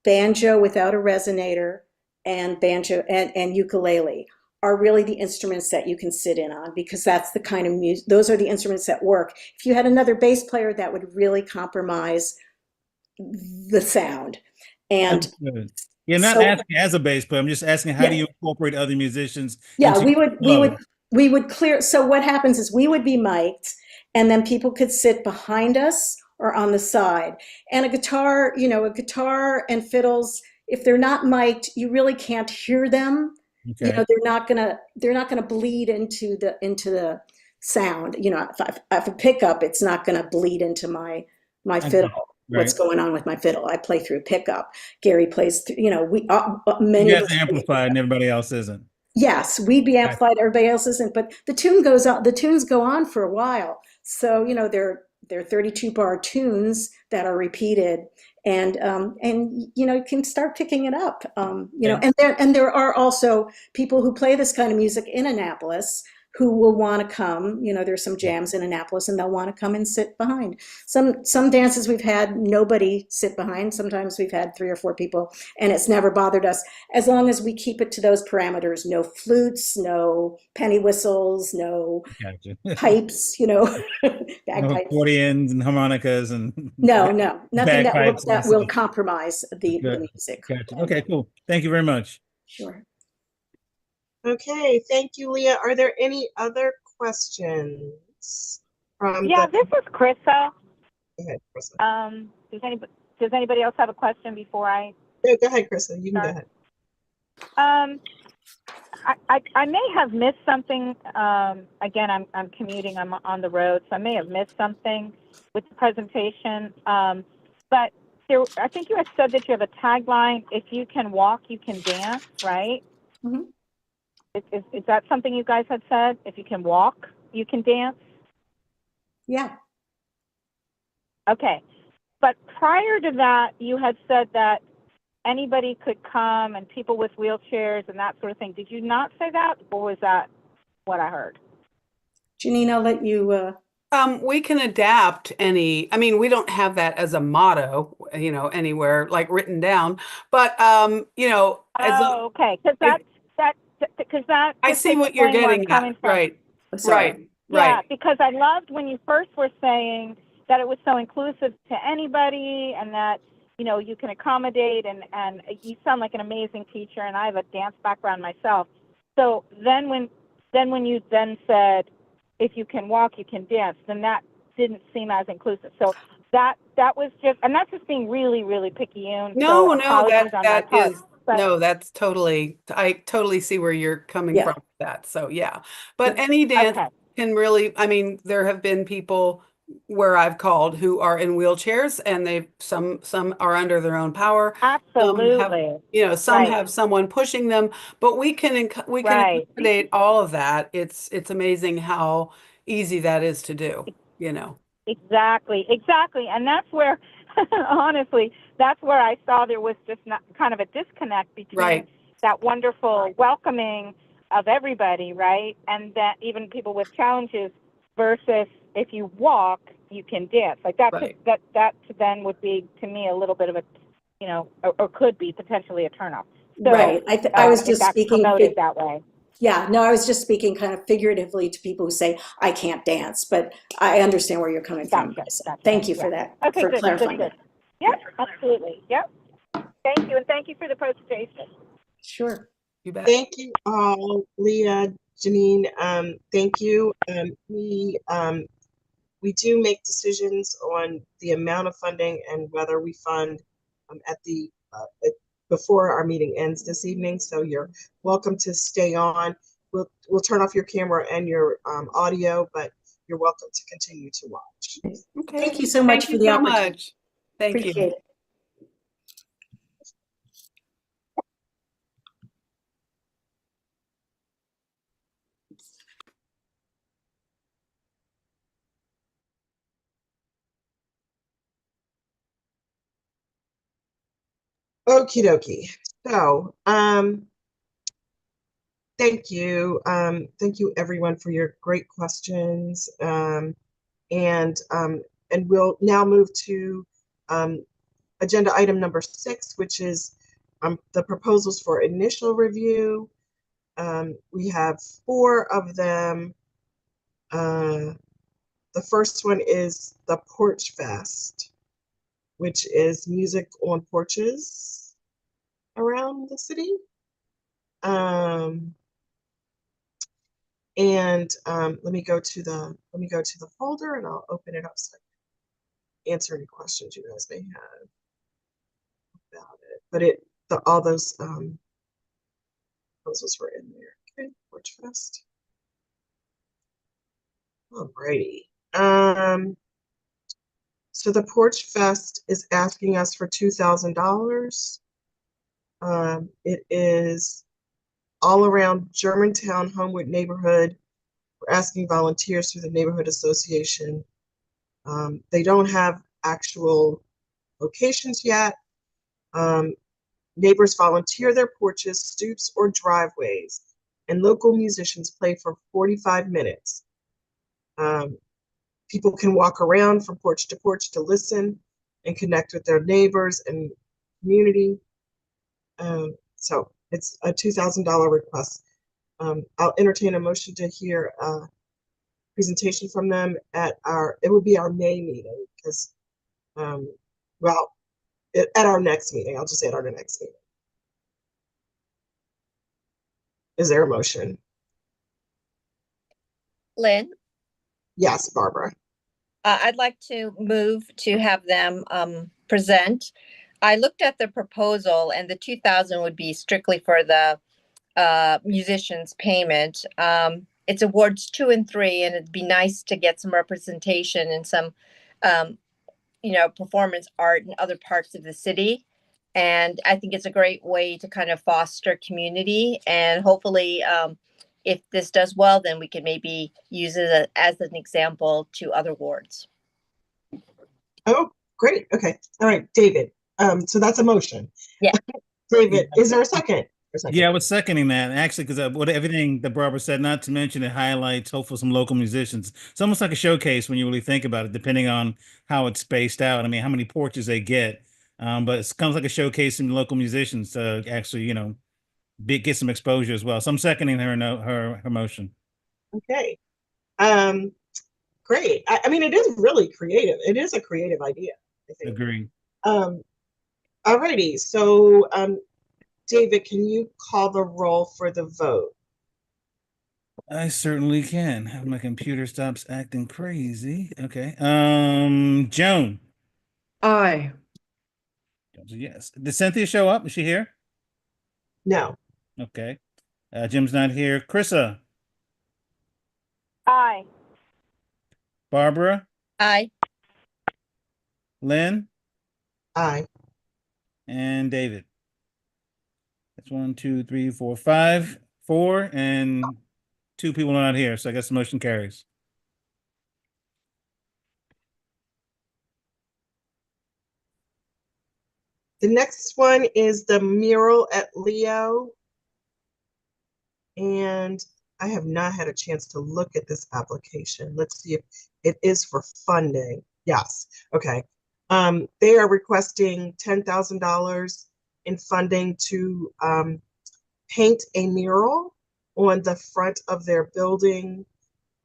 Speaker 8: banjo without a resonator, and banjo and ukulele are really the instruments that you can sit in on, because that's the kind of music, those are the instruments that work. If you had another bass player, that would really compromise the sound. And
Speaker 1: you're not
Speaker 8: so-
Speaker 1: asking as a bass player. I'm just asking how do you incorporate other musicians?
Speaker 8: yeah,
Speaker 1: into
Speaker 8: we
Speaker 1: your flow?
Speaker 8: would clear. So what happens is we would be mic'd, and then people could sit behind us or on the side. And a guitar and fiddles, if they're not mic'd, you really can't hear them.
Speaker 1: Okay.
Speaker 8: You know, they're not gonna bleed into the sound. You know, if I have a pickup, it's not gonna bleed into my fiddle. What's going on with my fiddle? I play through pickup. Gary plays through, you know, many
Speaker 1: You
Speaker 8: of
Speaker 1: guys
Speaker 8: us
Speaker 1: are amplified and everybody else isn't.
Speaker 8: Yes, we'd be amplified, everybody else isn't, but the tunes go on for a while. So, you know, they're 32 bar tunes that are repeated, and you know, you can start picking it up. You know, and there are also people who play this kind of music in Annapolis who will want to come. You know, there's some jams in Annapolis and they'll want to come and sit behind. Some dances we've had nobody sit behind. Sometimes we've had 3 or 4 people and it's never bothered us, as long as we keep it to those parameters. No flutes, no penny whistles, no
Speaker 1: Gotcha.
Speaker 8: pipes, you know,
Speaker 1: No
Speaker 8: bagpipes.
Speaker 1: accordions and harmonicas and
Speaker 8: No, nothing
Speaker 1: bagpipes and
Speaker 8: that will
Speaker 1: stuff.
Speaker 8: compromise the
Speaker 1: Good.
Speaker 8: music.
Speaker 1: Gotcha. Okay, cool. Thank you very much.
Speaker 8: Sure.
Speaker 3: Okay, thank you, Leah. Are there any other questions from
Speaker 4: Yeah,
Speaker 3: the?
Speaker 4: this is Krista.
Speaker 3: Go ahead, Krista.
Speaker 4: Does anybody else have a question before I?
Speaker 3: No, go ahead, Krista. You can go ahead.
Speaker 4: I may have missed something. Again, I'm commuting. I'm on the road, so I may have missed something with the presentation. But I think you had said that you have a tagline: "If you can walk, you can dance." Right?
Speaker 8: Mm-hmm.
Speaker 4: Is that something you guys had said? If you can walk, you can dance?
Speaker 8: Yeah.
Speaker 4: Okay. But prior to that, you had said that anybody could come and people with wheelchairs and that sort of thing. Did you not say that, or was that what I heard?
Speaker 8: Janine, I'll let you.
Speaker 9: We can adapt any, I mean, we don't have that as a motto, you know, anywhere like written down, but, you know,
Speaker 4: okay. Because that
Speaker 9: I see what you're getting at. Right.
Speaker 8: Sorry.
Speaker 4: Yeah, because I loved when you first were saying that it was so inclusive to anybody and that, you know, you can accommodate and you sound like an amazing teacher, and I have a dance background myself. So then when you then said, if you can walk, you can dance, then that didn't seem as inclusive. So that was just, and that's just being really, really picayune.
Speaker 9: No, that's totally, I totally see where you're coming from with that. So yeah, but any dance can really, I mean, there have been people where I've called who are in wheelchairs and some are under their own power.
Speaker 4: Absolutely.
Speaker 9: Some have someone pushing them, but we can accommodate all of that. It's amazing how easy that is to do, you know.
Speaker 4: Exactly. And that's where, honestly, that's where I saw there was just not kind of a disconnect between that wonderful welcoming of everybody, right? And that even people with challenges versus if you walk, you can dance. Like that then would be, to me, a little bit of a, you know, or could be potentially a turnoff. So,
Speaker 8: right. I was just speaking
Speaker 4: that way.
Speaker 8: Yeah, no, I was just speaking kind of figuratively to people who say, I can't dance, but I understand where you're coming from.
Speaker 4: Gotcha.
Speaker 8: Thank you for that, for clarifying that.
Speaker 4: Yep, absolutely. Yep. Thank you. And thank you for the presentation.
Speaker 8: Sure.
Speaker 9: You bet.
Speaker 3: Thank you all, Leah, Janine. Thank you. We do make decisions on the amount of funding and whether we fund before our meeting ends this evening. So you're welcome to stay on. We'll turn off your camera and your audio, but you're welcome to continue to watch.
Speaker 8: Okay. Thank you so much for the opportunity.
Speaker 9: Thank you.
Speaker 8: Appreciate it.
Speaker 3: Okie dokie. So, thank you. Thank you everyone for your great questions. And we'll now move to agenda item number 6, which is the proposals for initial review. We have 4 of them. The first one is the Porch Fest, which is music on porches around the city. Let me go to the folder and I'll open it up so I can answer any questions you guys may have about it. But all those proposals were in there. Okay, Porch Fest. Alrighty. So the Porch Fest is asking us for $2,000. It is all around Germantown, Homewood neighborhood. We're asking volunteers through the neighborhood association. They don't have actual locations yet. Neighbors volunteer their porches, stoops, or driveways and local musicians play for 45 minutes. People can walk around from porch to listen and connect with their neighbors and community. So it's a $2,000 request. I'll entertain a motion to hear a presentation from them at it would be our May meeting, because, well, at our next meeting. I'll just say at our next meeting. Is there a motion?
Speaker 7: Lynn,
Speaker 3: Yes, Barbara.
Speaker 7: I'd like to move to have them present. I looked at the proposal, and the 2,000 would be strictly for the musicians' payment. It's awards 2 and 3, and it'd be nice to get some representation and some, performance art in other parts of the city. And I think it's a great way to kind of foster community, and hopefully, if this does well, then we can maybe use it as an example to other wards.
Speaker 3: Oh, great. Okay. All right, David. So that's a motion.
Speaker 7: Yeah.
Speaker 3: David, is there a second?
Speaker 1: Yeah, I was seconding that actually, because what everything that Barbara said, not to mention it highlights hopefully some local musicians. It's almost like a showcase when you really think about it, depending on how it's spaced out. I mean, how many porches they get, but it comes like a showcase in local musicians to actually, get some exposure as well. So I'm seconding her motion.
Speaker 3: Okay. Great. I mean, it is really creative. It is a creative idea, I think.
Speaker 1: Agree.
Speaker 3: Alrighty. So, David, can you call the roll for the vote?
Speaker 1: I certainly can. Have my computer stops acting crazy. Okay. Joan.
Speaker 2: Aye.
Speaker 1: Yes. Did Cynthia show up? Is she here?
Speaker 3: No.
Speaker 1: Okay. Jim's not here. Krista.
Speaker 4: Aye.
Speaker 1: Barbara.
Speaker 7: Aye.
Speaker 1: Lynn.
Speaker 3: Aye.
Speaker 1: And David. That's 1, 2, 3, 4, 5, 4, and 2 people are not here. So I guess the motion carries.
Speaker 3: The next one is the mural at Leo. And I have not had a chance to look at this application. Let's see if it is for funding. Yes. Okay. They are requesting $10,000 in funding to paint a mural on the front of their building.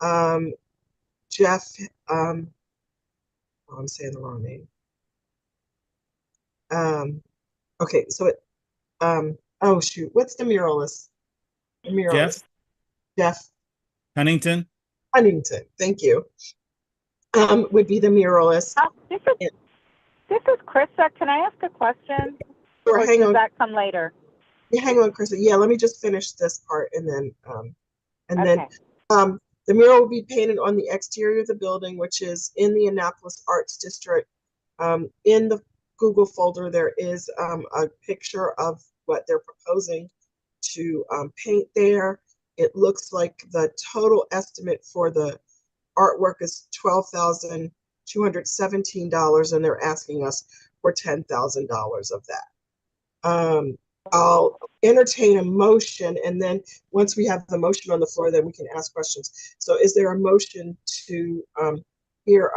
Speaker 3: Jeff, I'm saying the wrong name. Okay, so it, oh shoot, what's the muralist? The muralist. Jeff
Speaker 1: Huntington.
Speaker 3: Huntington, thank you. Would be the muralist.
Speaker 4: This is Krista. Can I ask a question?
Speaker 3: Or hang on.
Speaker 4: Does that come later?
Speaker 3: Yeah, hang on, Krista. Yeah, let me just finish this part and then
Speaker 4: Okay.
Speaker 3: The mural will be painted on the exterior of the building, which is in the Annapolis Arts District. In the Google folder, there is a picture of what they're proposing to paint there. It looks like the total estimate for the artwork is $12,217, and they're asking us for $10,000 of that. I'll entertain a motion, and then once we have the motion on the floor, then we can ask questions. So is there a motion to hear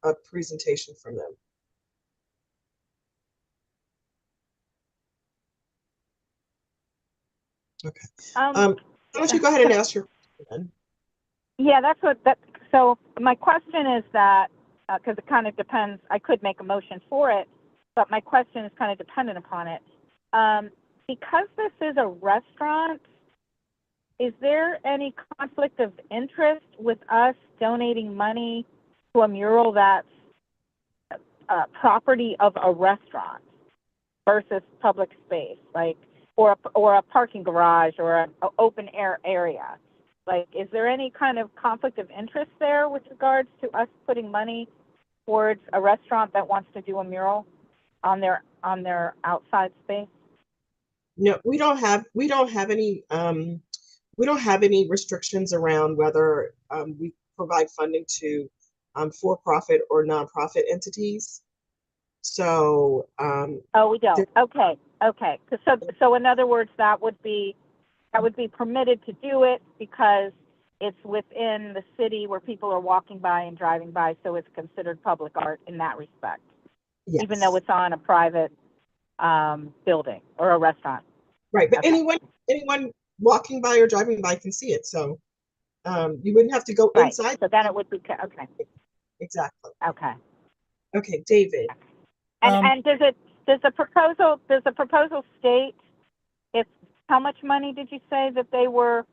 Speaker 3: a presentation from them? Okay. Why don't you go ahead and ask your question?
Speaker 4: Yeah, so my question is that, because it kind of depends, I could make a motion for it, but my question is kind of dependent upon it. Because this is a restaurant, is there any conflict of interest with us donating money to a mural that's property of a restaurant versus public space, like, or a parking garage or an open air area? Like, is there any kind of conflict of interest there with regards to us putting money towards a restaurant that wants to do a mural on their outside space?
Speaker 3: No, we don't have any restrictions around whether we provide funding to for-profit or nonprofit entities. So
Speaker 4: oh, we don't. Okay. So in other words, that would that would be permitted to do it because it's within the city where people are walking by and driving by, so it's considered public art in that respect,
Speaker 3: Yes.
Speaker 4: even though it's on a private building or a restaurant.
Speaker 3: Right, but
Speaker 4: Okay.
Speaker 3: anyone walking by or driving by can see it, so you wouldn't have to go
Speaker 4: Right.
Speaker 3: inside.
Speaker 4: So then it would be okay.
Speaker 3: Exactly.
Speaker 4: Okay.
Speaker 3: Okay, David.
Speaker 4: And does the proposal state if how much money did you say that they were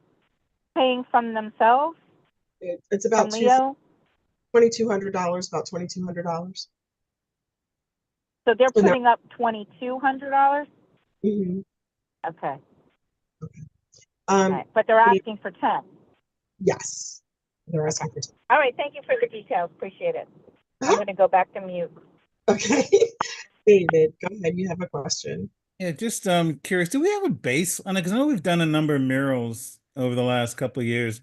Speaker 4: paying from themselves?
Speaker 3: It's about
Speaker 4: from Leo?
Speaker 3: $2,200, about $2,200.
Speaker 4: So they're
Speaker 3: And they're-
Speaker 4: putting up $2,200?
Speaker 3: Mhm.
Speaker 4: Okay.
Speaker 3: Um,
Speaker 4: Right. But they're asking for 10.
Speaker 3: yes, they're asking for
Speaker 4: All right. Thank you for the details. Appreciate it. I'm
Speaker 3: Uh-huh.
Speaker 4: going to go back to mute.
Speaker 3: Okay, David, go ahead. You have a question.
Speaker 1: Yeah, just curious. Do we have a base on it? Because I know we've done a number of murals over the last couple of years.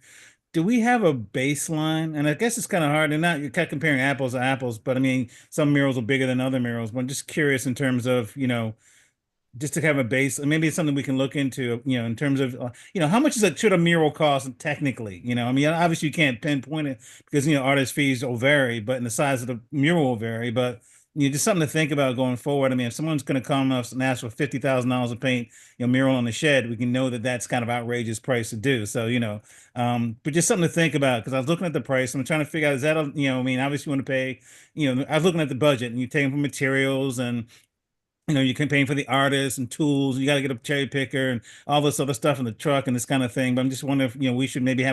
Speaker 1: Do we have a baseline? And I guess it's kind of hard. And not you're kind of comparing apples to apples, but I mean, some murals are bigger than other murals. But I'm just curious in terms of just to have a base. Maybe it's something we can look into. In terms of how much should a mural cost technically? I mean, obviously you can't pinpoint it because artist fees will vary, but and the size of the mural will vary. But just something to think about going forward. I mean, if someone's going to come up and ask for $50,000 to paint mural on the shed, we can know that that's kind of outrageous price to do. So but just something to think about because I was looking at the price. I'm trying to figure out is that I mean, obviously you want to pay. I was looking at the budget and you're taking from materials and you can pay for the artists and tools. You got to get a cherry picker and all this other stuff in the truck and this kind of thing. But I'm just wondering if, we should maybe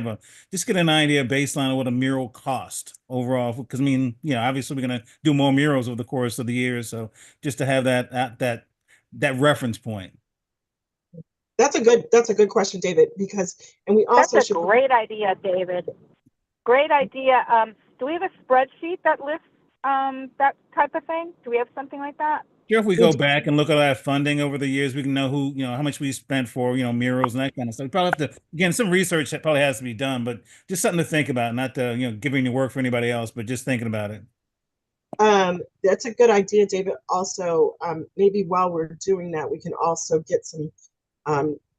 Speaker 1: just get an idea baseline of what a mural cost overall. Because I mean, obviously we're going to do more murals over the course of the year. So just to have that reference point.
Speaker 3: That's a good question, David, and we also
Speaker 4: That's a great idea, David. Great idea. Do we have a spreadsheet that lists that type of thing? Do we have something like that?
Speaker 1: Sure, if we go back and look at our funding over the years, we can know how much we spent for, murals and that kind of stuff. We probably have to, again, some research that probably has to be done, but just something to think about, not to, giving the work for anybody else, but just thinking about it.
Speaker 3: That's a good idea, David. Also, maybe while we're doing that, we can also get some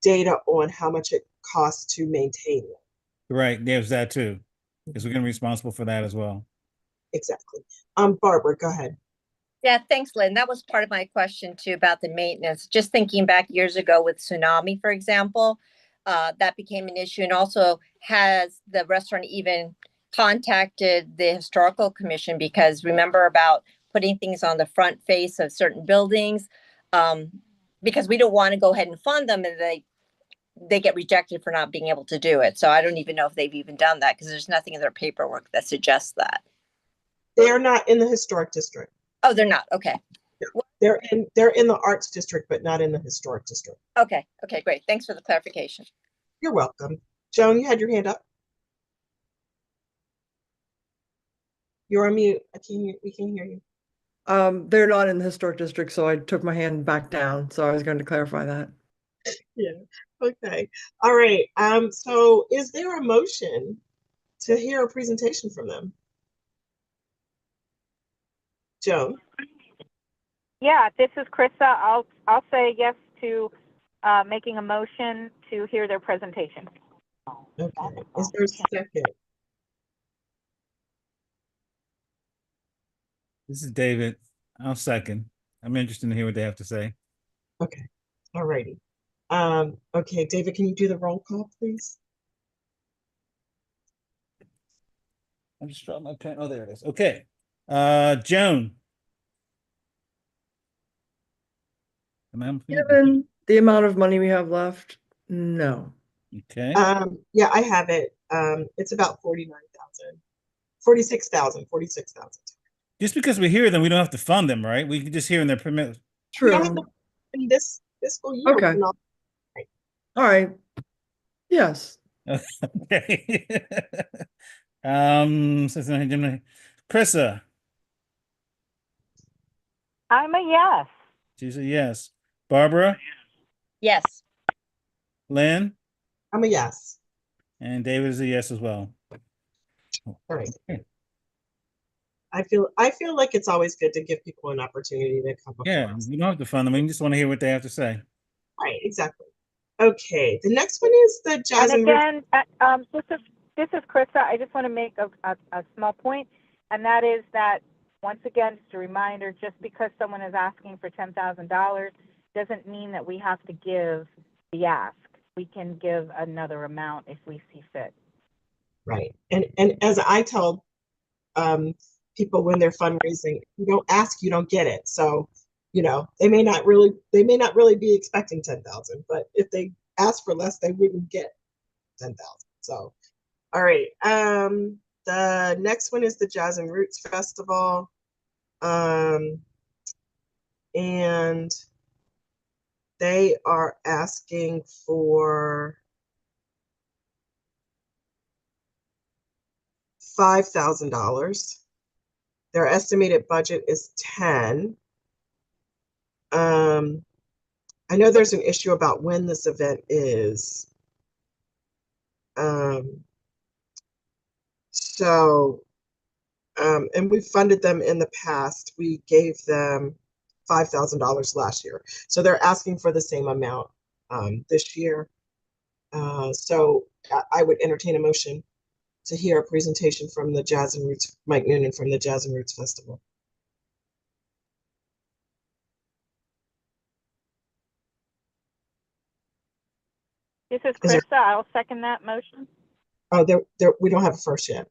Speaker 3: data on how much it costs to maintain it.
Speaker 1: Right, there's that too, because we're going to be responsible for that as well.
Speaker 3: Exactly. Barbara, go ahead.
Speaker 7: Yeah, thanks, Lynn. That was part of my question too about the maintenance. Just thinking back years ago with tsunami, for example, that became an issue. And also has the restaurant even contacted the historical commission because remember about putting things on the front face of certain buildings because we don't want to go ahead and fund them and they get rejected for not being able to do it. So I don't even know if they've even done that because there's nothing in their paperwork that suggests that.
Speaker 3: They are not in the historic district.
Speaker 7: Oh, they're not. Okay.
Speaker 3: They're in the arts district, but not in the historic district.
Speaker 7: Okay. Okay, great. Thanks for the clarification.
Speaker 3: You're welcome. Joan, you had your hand up. You're on mute. We can't hear you.
Speaker 2: They're not in the historic district, so I took my hand back down. So I was going to clarify that.
Speaker 3: Yeah. Okay. All right. So is there a motion to hear a presentation from them? Joan?
Speaker 4: Yeah, this is Krista. I'll say yes to making a motion to hear their presentation.
Speaker 3: Okay. Is there a second?
Speaker 1: This is David. I'll second. I'm interested to hear what they have to say.
Speaker 3: Okay. All righty. Okay, David, can you do the roll call, please?
Speaker 1: I'm just dropping my pen. Oh, there it is. Okay. Joan.
Speaker 2: Given the amount of money we have left, no.
Speaker 1: Okay.
Speaker 3: Yeah, I have it. It's about 49,000. 46,000.
Speaker 1: Just because we hear them, we don't have to fund them, right? We can just hear in their permit.
Speaker 3: We don't have
Speaker 2: True.
Speaker 3: to in this fiscal year.
Speaker 2: Okay.
Speaker 3: we can
Speaker 2: All right. Yes.
Speaker 1: Okay. Krista.
Speaker 4: I'm a yes.
Speaker 1: She's a yes. Barbara.
Speaker 7: Yes.
Speaker 1: Lynn.
Speaker 3: I'm a yes.
Speaker 1: And David is a yes as well.
Speaker 3: All right. I feel like it's always good to give people an opportunity to come before
Speaker 1: Yeah,
Speaker 3: us.
Speaker 1: you don't have to fund them. We just want to hear what they have to say.
Speaker 3: Right, exactly. Okay, the next one is the Jazz
Speaker 4: And
Speaker 3: and
Speaker 4: again, this is Krista. I just want to make a small point, and that is that, once again, just a reminder, just because someone is asking for $10,000 doesn't mean that we have to give the ask. We can give another amount if we see fit.
Speaker 3: Right. And as I tell people when they're fundraising, if you don't ask, you don't get it. So, you know, they may not really be expecting 10,000, but if they ask for less, they wouldn't get 10,000. So, all right. The next one is the Jazz and Roots Festival. And they are asking for $5,000. Their estimated budget is 10. I know there's an issue about when this event is. And we funded them in the past. We gave them $5,000 last year. So they're asking for the same amount this year. So I would entertain a motion to hear a presentation from the Jazz and Roots, Mike Noonan from the Jazz and Roots Festival.
Speaker 4: This is
Speaker 3: Is there-
Speaker 4: Krista. I'll second that motion.
Speaker 3: Oh, we don't have a first yet.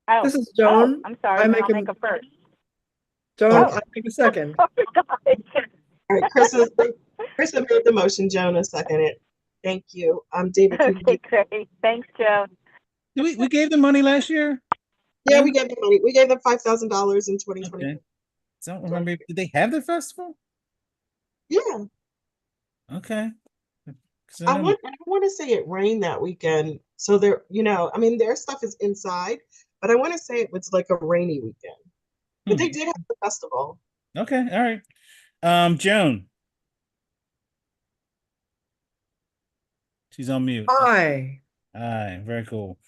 Speaker 4: Oh,
Speaker 2: This is Joan.
Speaker 4: I'm sorry.
Speaker 2: I
Speaker 4: Then
Speaker 2: make
Speaker 4: I'll
Speaker 2: a-
Speaker 4: make a first.
Speaker 2: Joan,
Speaker 3: Okay.
Speaker 2: I take a second.
Speaker 3: All right, Krista made the motion, Jonah seconded it. Thank you. David, can you
Speaker 4: Okay, great. Thanks, Joan.
Speaker 1: We gave them money last year.
Speaker 3: Yeah, we gave them money. We gave them $5,000 in 2020.
Speaker 1: Okay. Don't remember. Did they have their festival?
Speaker 3: Yeah,
Speaker 1: Okay.
Speaker 3: I want to say it rained that weekend. So there, you know, I mean, their stuff is inside, but I want to say it was like a rainy weekend. But they did have the festival.
Speaker 1: Okay. All right. Joan. She's on mute.
Speaker 2: Aye.
Speaker 1: Aye. Very cool.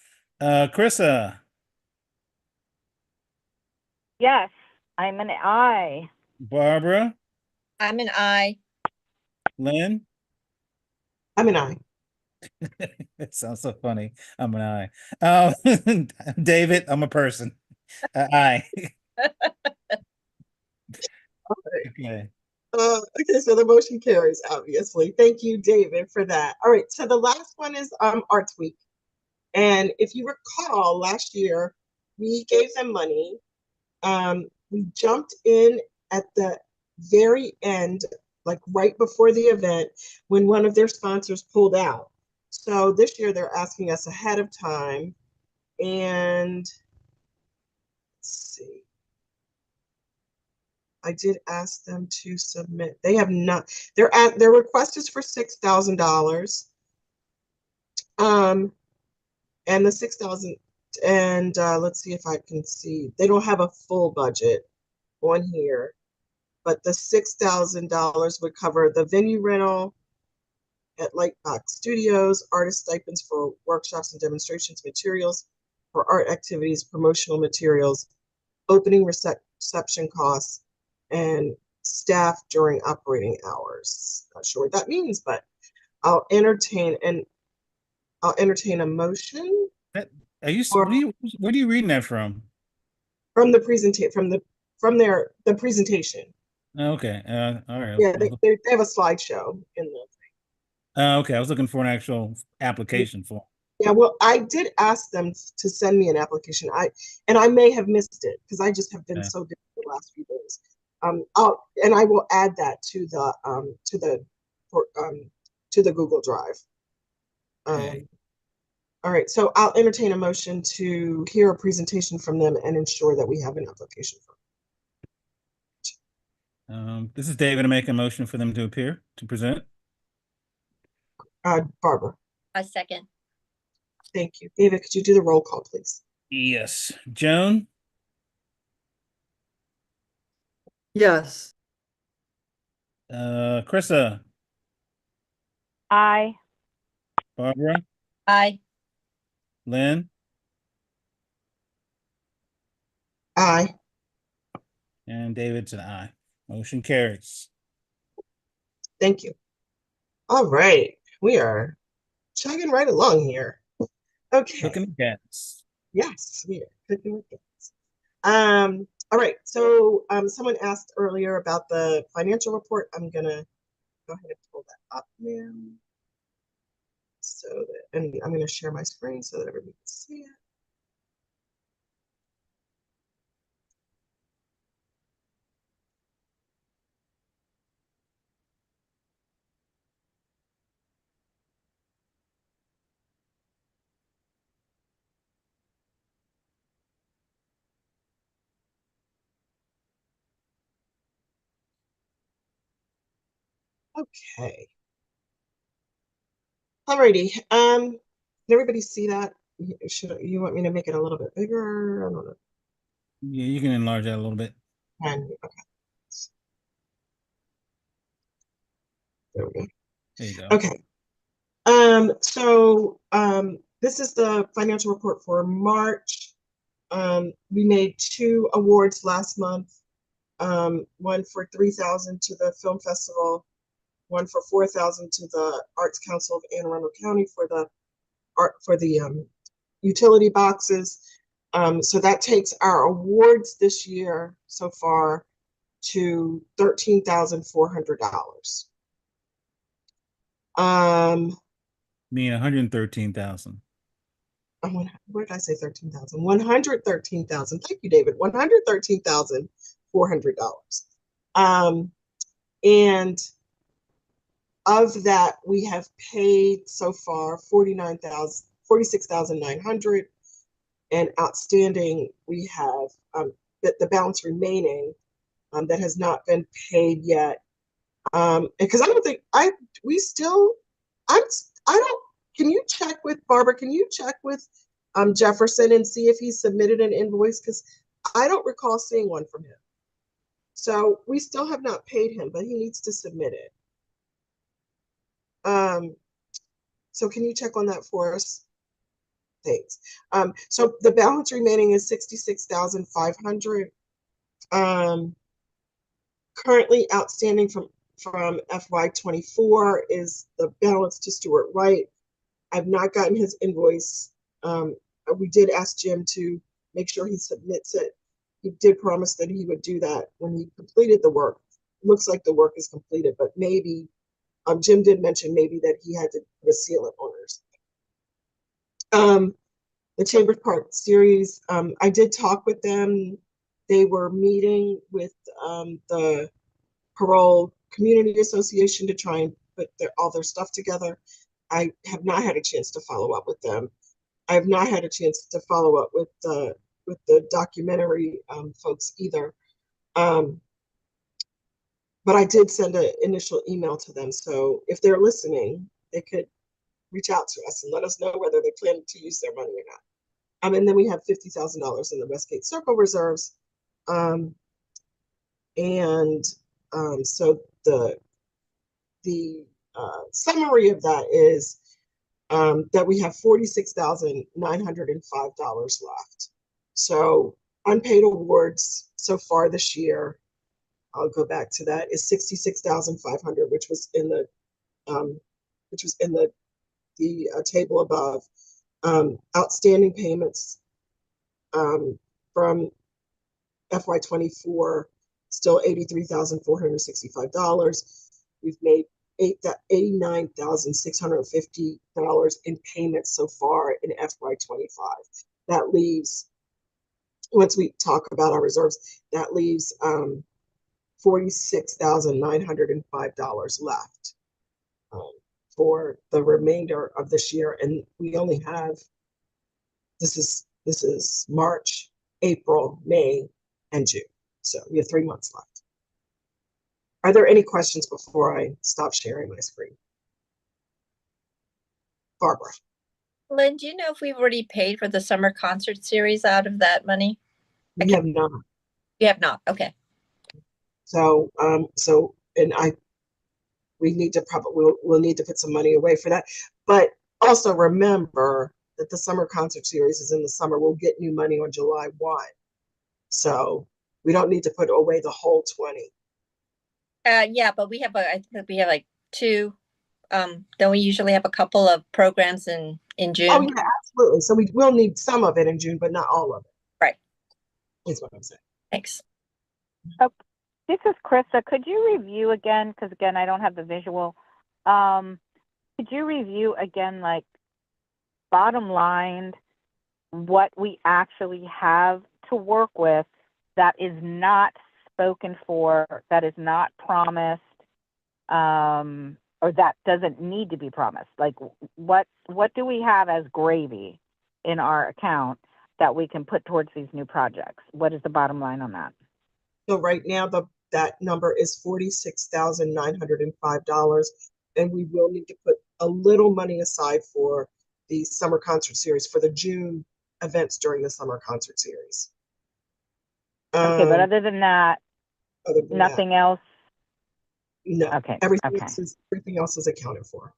Speaker 1: Krista.
Speaker 4: Yes, I'm an I.
Speaker 1: Barbara.
Speaker 7: I'm an I.
Speaker 1: Lynn.
Speaker 3: I'm an I.
Speaker 1: It sounds so funny. I'm an I. David, I'm a person. I. Okay.
Speaker 3: Okay, so the motion carries, obviously. Thank you, David, for that. All right, so the last one is Arts Week. And if you recall, last year, we gave them money. We jumped in at the very end, like right before the event, when one of their sponsors pulled out. So this year they're asking us ahead of time. And let's see. I did ask them to submit. They have not. Their request is for $6,000. And the 6,000. And let's see if I can see. They don't have a full budget on here, but the $6,000 would cover the venue rental at Lightbox Studios, artist stipends for workshops and demonstrations, materials for art activities, promotional materials, opening reception costs, and staff during operating hours. Not sure what that means, but I'll entertain a motion.
Speaker 1: Are you? Where are you reading that from?
Speaker 3: From the presentation.
Speaker 1: Okay. All right.
Speaker 3: Yeah, they have a slideshow in the.
Speaker 1: Okay. I was looking for an actual application form.
Speaker 3: Yeah, well, I did ask them to send me an application. I may have missed it because I just have been so busy the last few days. I will add that to the Google Drive.
Speaker 1: Okay.
Speaker 3: All right, so I'll entertain a motion to hear a presentation from them and ensure that we have an application for.
Speaker 1: This is David. I make a motion for them to appear to present.
Speaker 3: Barbara.
Speaker 7: A second.
Speaker 3: Thank you. David, could you do the roll call, please?
Speaker 1: Yes. Joan.
Speaker 2: Yes.
Speaker 1: Krista.
Speaker 4: I.
Speaker 1: Barbara.
Speaker 7: I.
Speaker 1: Lynn.
Speaker 3: Aye.
Speaker 1: And David's an aye. Motion carries.
Speaker 3: Thank you. All right, we are chugging right along here. Okay.
Speaker 1: Looking at cats.
Speaker 3: Yes, we are cooking with gas. All right, so someone asked earlier about the financial report. I'm gonna go ahead and pull that up now. So that, and I'm gonna share my screen so that everybody can see it. Okay. Alrighty. Can everybody see that? Should you want me to make it a little bit bigger? I don't know.
Speaker 1: Yeah, you can enlarge that a little bit.
Speaker 3: And okay. There we go.
Speaker 1: There you go.
Speaker 3: Okay. This is the financial report for March. We made 2 awards last month. One for $3,000 to the film festival, one for $4,000 to the Arts Council of Anne Arundel County for the utility boxes. So that takes our awards this year so far to $13,400.
Speaker 1: Meaning 113,000.
Speaker 3: Where did I say 13,000? 113,000. Thank you, David. $113,400. And of that, we have paid so far 46,900, and outstanding we have the balance remaining that has not been paid yet. Because I don't think can you check with Barbara? Can you check with Jefferson and see if he submitted an invoice? Because I don't recall seeing one from him. So we still have not paid him, but he needs to submit it. So can you check on that for us? Thanks. So the balance remaining is 66,500. Currently outstanding from FY24 is the balance to Stuart Wright. I've not gotten his invoice. We did ask Jim to make sure he submits it. He did promise that he would do that when he completed the work. Looks like the work is completed, but maybe Jim did mention maybe that he had to put a seal on owners. The Chambers Park series, I did talk with them. They were meeting with the Parole Community Association to try and put all their stuff together. I have not had a chance to follow up with them. I have not had a chance to follow up with the documentary folks either. But I did send an initial email to them. So if they're listening, they could reach out to us and let us know whether they plan to use their money or not. And then we have $50,000 in the Westgate Circle reserves. So the summary of that is that we have $46,905 left. So unpaid awards so far this year, I'll go back to that, is 66,500, which was in the table above. Outstanding payments from FY24, still $83,465. We've made $89,650 in payments so far in FY25. That leaves, once we talk about our reserves, that leaves $46,905 left for the remainder of this year. And we only have, this is March, April, May, and June. So we have 3 months left. Are there any questions before I stop sharing my screen? Barbara.
Speaker 7: Lynn, do you know if we've already paid for the summer concert series out of that money?
Speaker 3: We have not.
Speaker 7: You have not. Okay.
Speaker 3: So, we need to we'll need to put some money away for that. But also remember that the summer concert series is in the summer. We'll get new money on July 1. So we don't need to put away the whole 20.
Speaker 7: Yeah, but I think we have like 2 Don't we usually have a couple of programs in
Speaker 3: Oh,
Speaker 7: June?
Speaker 3: yeah, absolutely. So we will need some of it in June, but not all of it.
Speaker 7: Right.
Speaker 3: Is what I'm saying.
Speaker 7: Thanks.
Speaker 4: This is Krista. Could you review again? Because again, I don't have the visual. Could you review again, like bottom line, what we actually have to work with that is not spoken for, that is not promised, or that doesn't need to be promised? Like what do we have as gravy in our account that we can put towards these new projects? What is the bottom line on that?
Speaker 3: So right now, that number is $46,905, and we will need to put a little money aside for the summer concert series, for the June events during the summer concert series.
Speaker 4: Okay, but other than that,
Speaker 3: other than
Speaker 4: nothing else.
Speaker 3: No.
Speaker 4: Okay.
Speaker 3: Everything
Speaker 4: Okay.
Speaker 3: everything else is accounted for.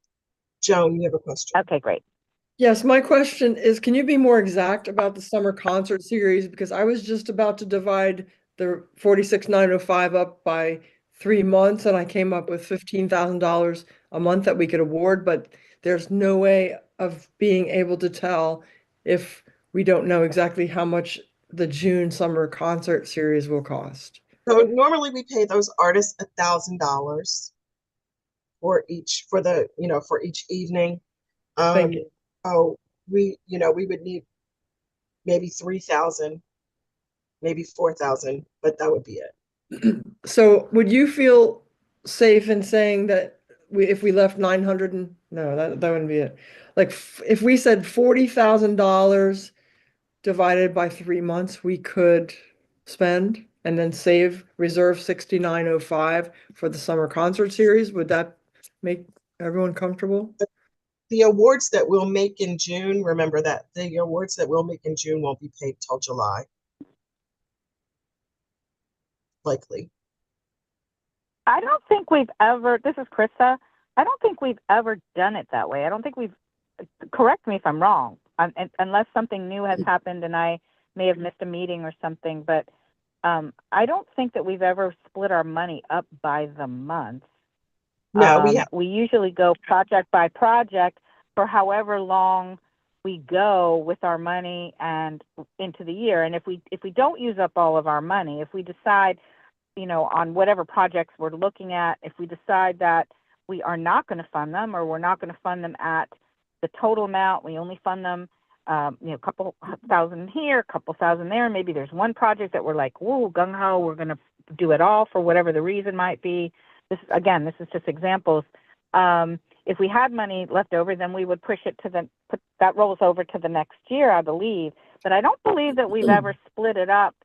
Speaker 3: Joan, you have a question?
Speaker 4: Okay, great.
Speaker 2: Yes, my question is, can you be more exact about the summer concert series? Because I was just about to divide the 46,905 up by 3 months, and I came up with $15,000 a month that we could award, but there's no way of being able to tell if we don't know exactly how much the June summer concert series will cost.
Speaker 3: So normally we pay those artists $1,000 for each evening.
Speaker 2: Thank you.
Speaker 3: Oh, we would need maybe 3,000, maybe 4,000, but that would be it.
Speaker 2: So would you feel safe in saying that if we left 900 and no, that wouldn't be it. Like if we said $40,000 divided by 3 months, we could spend and then reserve 6,905 for the summer concert series. Would that make everyone comfortable?
Speaker 3: The awards that we'll make in June, remember that the awards that we'll make in June won't be paid till July. Likely.
Speaker 4: I don't think we've ever, this is Krista, I don't think we've ever done it that way. I don't think correct me if I'm wrong, unless something new has happened and I may have missed a meeting or something, but I don't think that we've ever split our money up by the month.
Speaker 3: No,
Speaker 4: we usually go project by project for however long we go with our money and into the year. And if we don't use up all of our money, if we decide, on whatever projects we're looking at, if we decide that we are not going to fund them, or we're not going to fund them at the total amount, we only fund them, a couple thousand here, a couple thousand there. Maybe there's one project that we're like, whoa, gung ho, we're going to do it all for whatever the reason might be. This is just examples. If we had money left over, then we would push it that rolls over to the next year, I believe. But I don't believe that we've ever split it up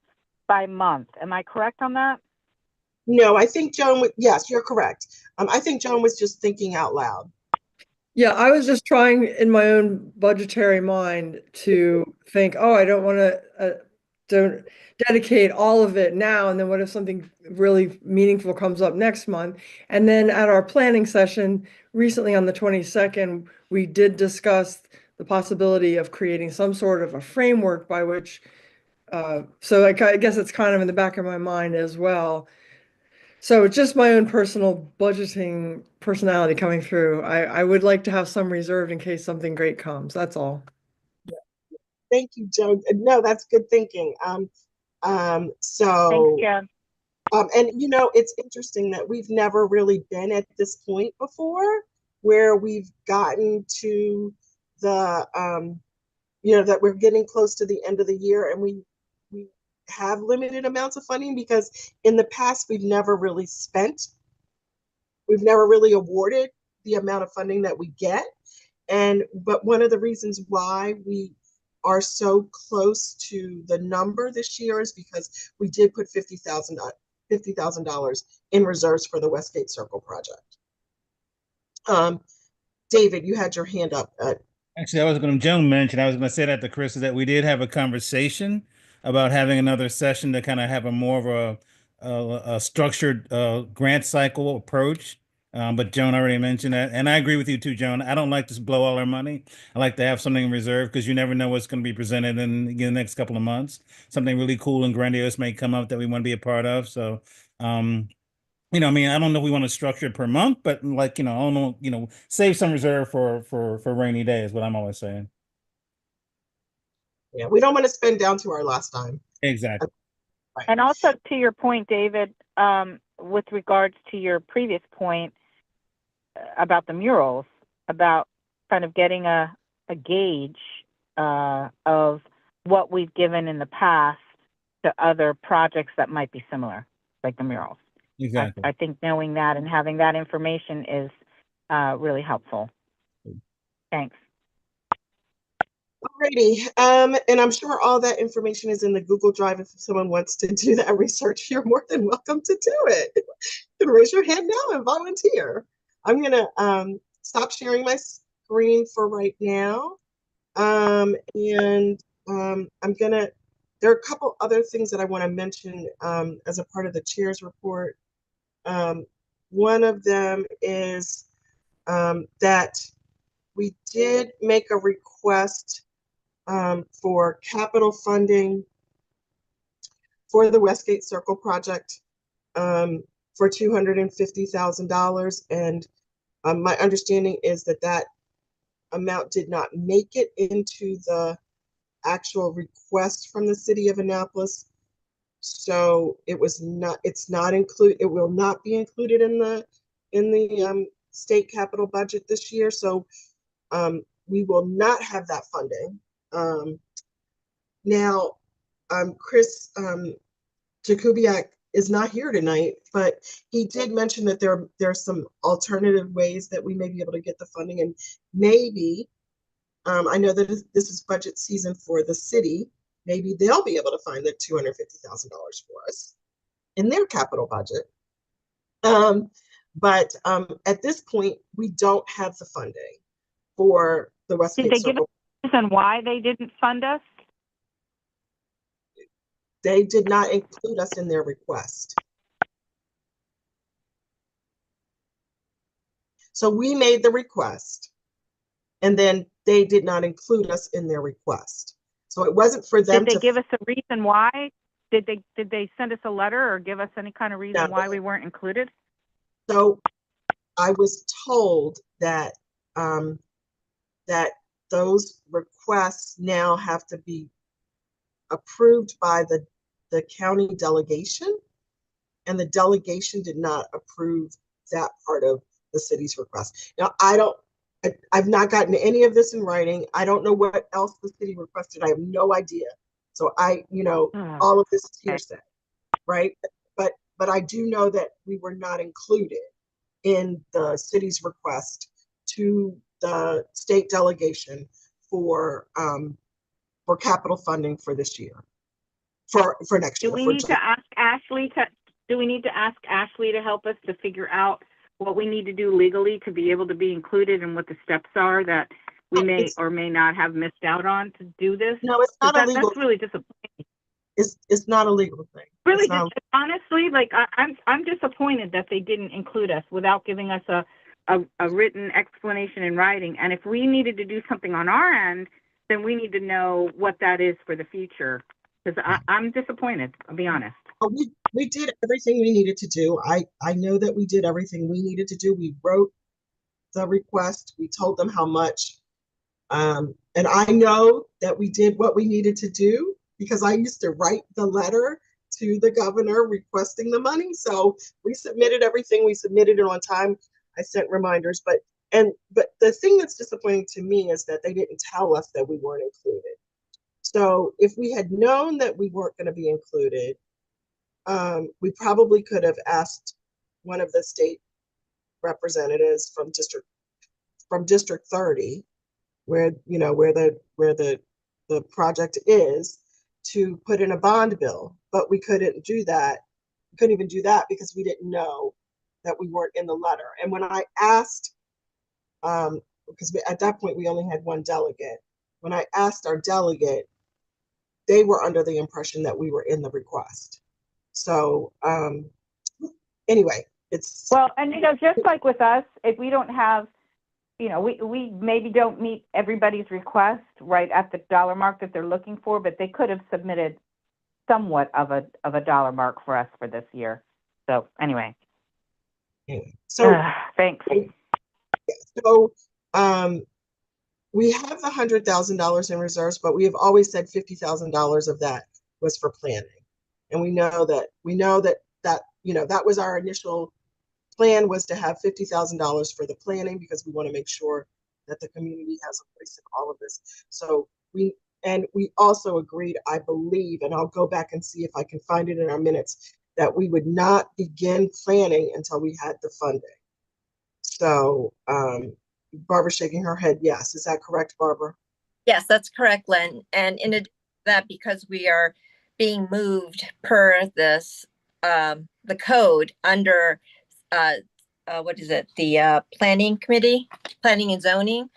Speaker 4: by month. Am I correct on that?
Speaker 3: No, I think Joan, yes, you're correct. I think Joan was just thinking out loud.
Speaker 2: Yeah, I was just trying in my own budgetary mind to think, oh, I don't want to don't dedicate all of it now. And then what if something really meaningful comes up next month? And then at our planning session recently on the 22nd, we did discuss the possibility of creating some sort of a framework by which, so I guess it's kind of in the back of my mind as well. So it's just my own personal budgeting personality coming through. I would like to have some reserved in case something great comes. That's all.
Speaker 3: Thank you, Joan. No, that's good thinking. So
Speaker 4: Thanks, Joan.
Speaker 3: And it's interesting that we've never really been at this point before, where we've gotten to the that we're getting close to the end of the year, and we have limited amounts of funding, because in the past we've never really awarded the amount of funding that we get. But one of the reasons why we are so close to the number this year is because we did put $50,000 in reserves for the Westgate Circle project. David, you had your hand up.
Speaker 1: Actually, I was going to say that to Chris, that we did have a conversation about having another session to kind of have a more of a structured grant cycle approach. But Joan already mentioned that. And I agree with you too, Joan. I don't like to blow all our money. I like to have something in reserve, because you never know what's going to be presented in the next couple of months. Something really cool and grandiose may come up that we want to be a part of. So I mean, I don't know if we want to structure it per month, but like, I don't know, save some reserve for rainy days, what I'm always saying.
Speaker 3: Yeah, we don't want to spend down to our last dime.
Speaker 1: Exactly.
Speaker 3: Right.
Speaker 4: And also to your point, David, with regards to your previous point about the murals, about kind of getting a gauge of what we've given in the past to other projects that might be similar, like the murals.
Speaker 1: Exactly.
Speaker 4: I think knowing that and having that information is really helpful. Thanks.
Speaker 3: Alrighty, and I'm sure all that information is in the Google Drive. If someone wants to do that research, you're more than welcome to do it. You can raise your hand now and volunteer. I'm gonna stop sharing my screen for right now. I'm gonna, there are a couple other things that I want to mention as a part of the chair's report. One of them is that we did make a request for capital funding for the Westgate Circle project for $250,000. And my understanding is that that amount did not make it into the actual request from the city of Annapolis. So it was not, it's not included, it will not be included in the state capital budget this year. So we will not have that funding. Now, Chris Jakubiak is not here tonight, but he did mention that there are some alternative ways that we may be able to get the funding, and maybe I know that this is budget season for the city. Maybe they'll be able to find the $250,000 for us in their capital budget. But at this point, we don't have the funding for the Westgate Circle. Did they give
Speaker 4: a reason why they didn't fund us?
Speaker 3: They did not include us in their request. So we made the request, and then they did not include us in their request. So it wasn't for them to.
Speaker 4: Did they give us a reason why? Did they send us a letter or give us any kind of reason why we weren't included?
Speaker 3: So I was told that that those requests now have to be approved by the county delegation, and the delegation did not approve that part of the city's request. Now, I've not gotten any of this in writing. I don't know what else the city requested. I have no idea. So all of this is hearsay, right? But I do know that we were not included in the city's request to the state delegation for capital funding for this year, for next year.
Speaker 4: Do we need to ask Ashley to help us to figure out what we need to do legally to be able to be included and what the steps are that we may or may not have missed out on to do this?
Speaker 3: No, it's not illegal.
Speaker 4: That's really disappointing.
Speaker 3: It's not a legal thing.
Speaker 4: Really, honestly, like I'm disappointed that they didn't include us without giving us a written explanation in writing. And if we needed to do something on our end, then we need to know what that is for the future. Because I'm disappointed, I'll be honest.
Speaker 3: We did everything we needed to do. I know that we did everything we needed to do. We wrote the request. We told them how much. And I know that we did what we needed to do because I used to write the letter to the governor requesting the money. So we submitted everything. We submitted it on time. I sent reminders, but the thing that's disappointing to me is that they didn't tell us that we weren't included. So if we had known that we weren't going to be included, we probably could have asked one of the state representatives from District 30, where the project is, to put in a bond bill, but we couldn't do that. We couldn't even do that because we didn't know that we weren't in the letter. And when I asked, because at that point we only had one delegate, when I asked our delegate, they were under the impression that we were in the request. So anyway, it's
Speaker 4: well, and just like with us, if we don't have, we maybe don't meet everybody's request right at the dollar mark that they're looking for, but they could have submitted somewhat of a dollar mark for us for this year. So anyway.
Speaker 3: Anyway, so
Speaker 4: Thanks.
Speaker 3: so we have the $100,000 in reserves, but we have always said $50,000 of that was for planning, and we know that that was our initial plan, was to have $50,000 for the planning, because we want to make sure that the community has a voice in all of this. So we also agreed, I believe, and I'll go back and see if I can find it in our minutes, that we would not begin planning until we had the funding. So Barbara's shaking her head yes. Is that correct, Barbara?
Speaker 7: Yes, that's correct, Len. And in addition to that, because we are being moved per this, the code under, what is it? The planning committee, planning and zoning.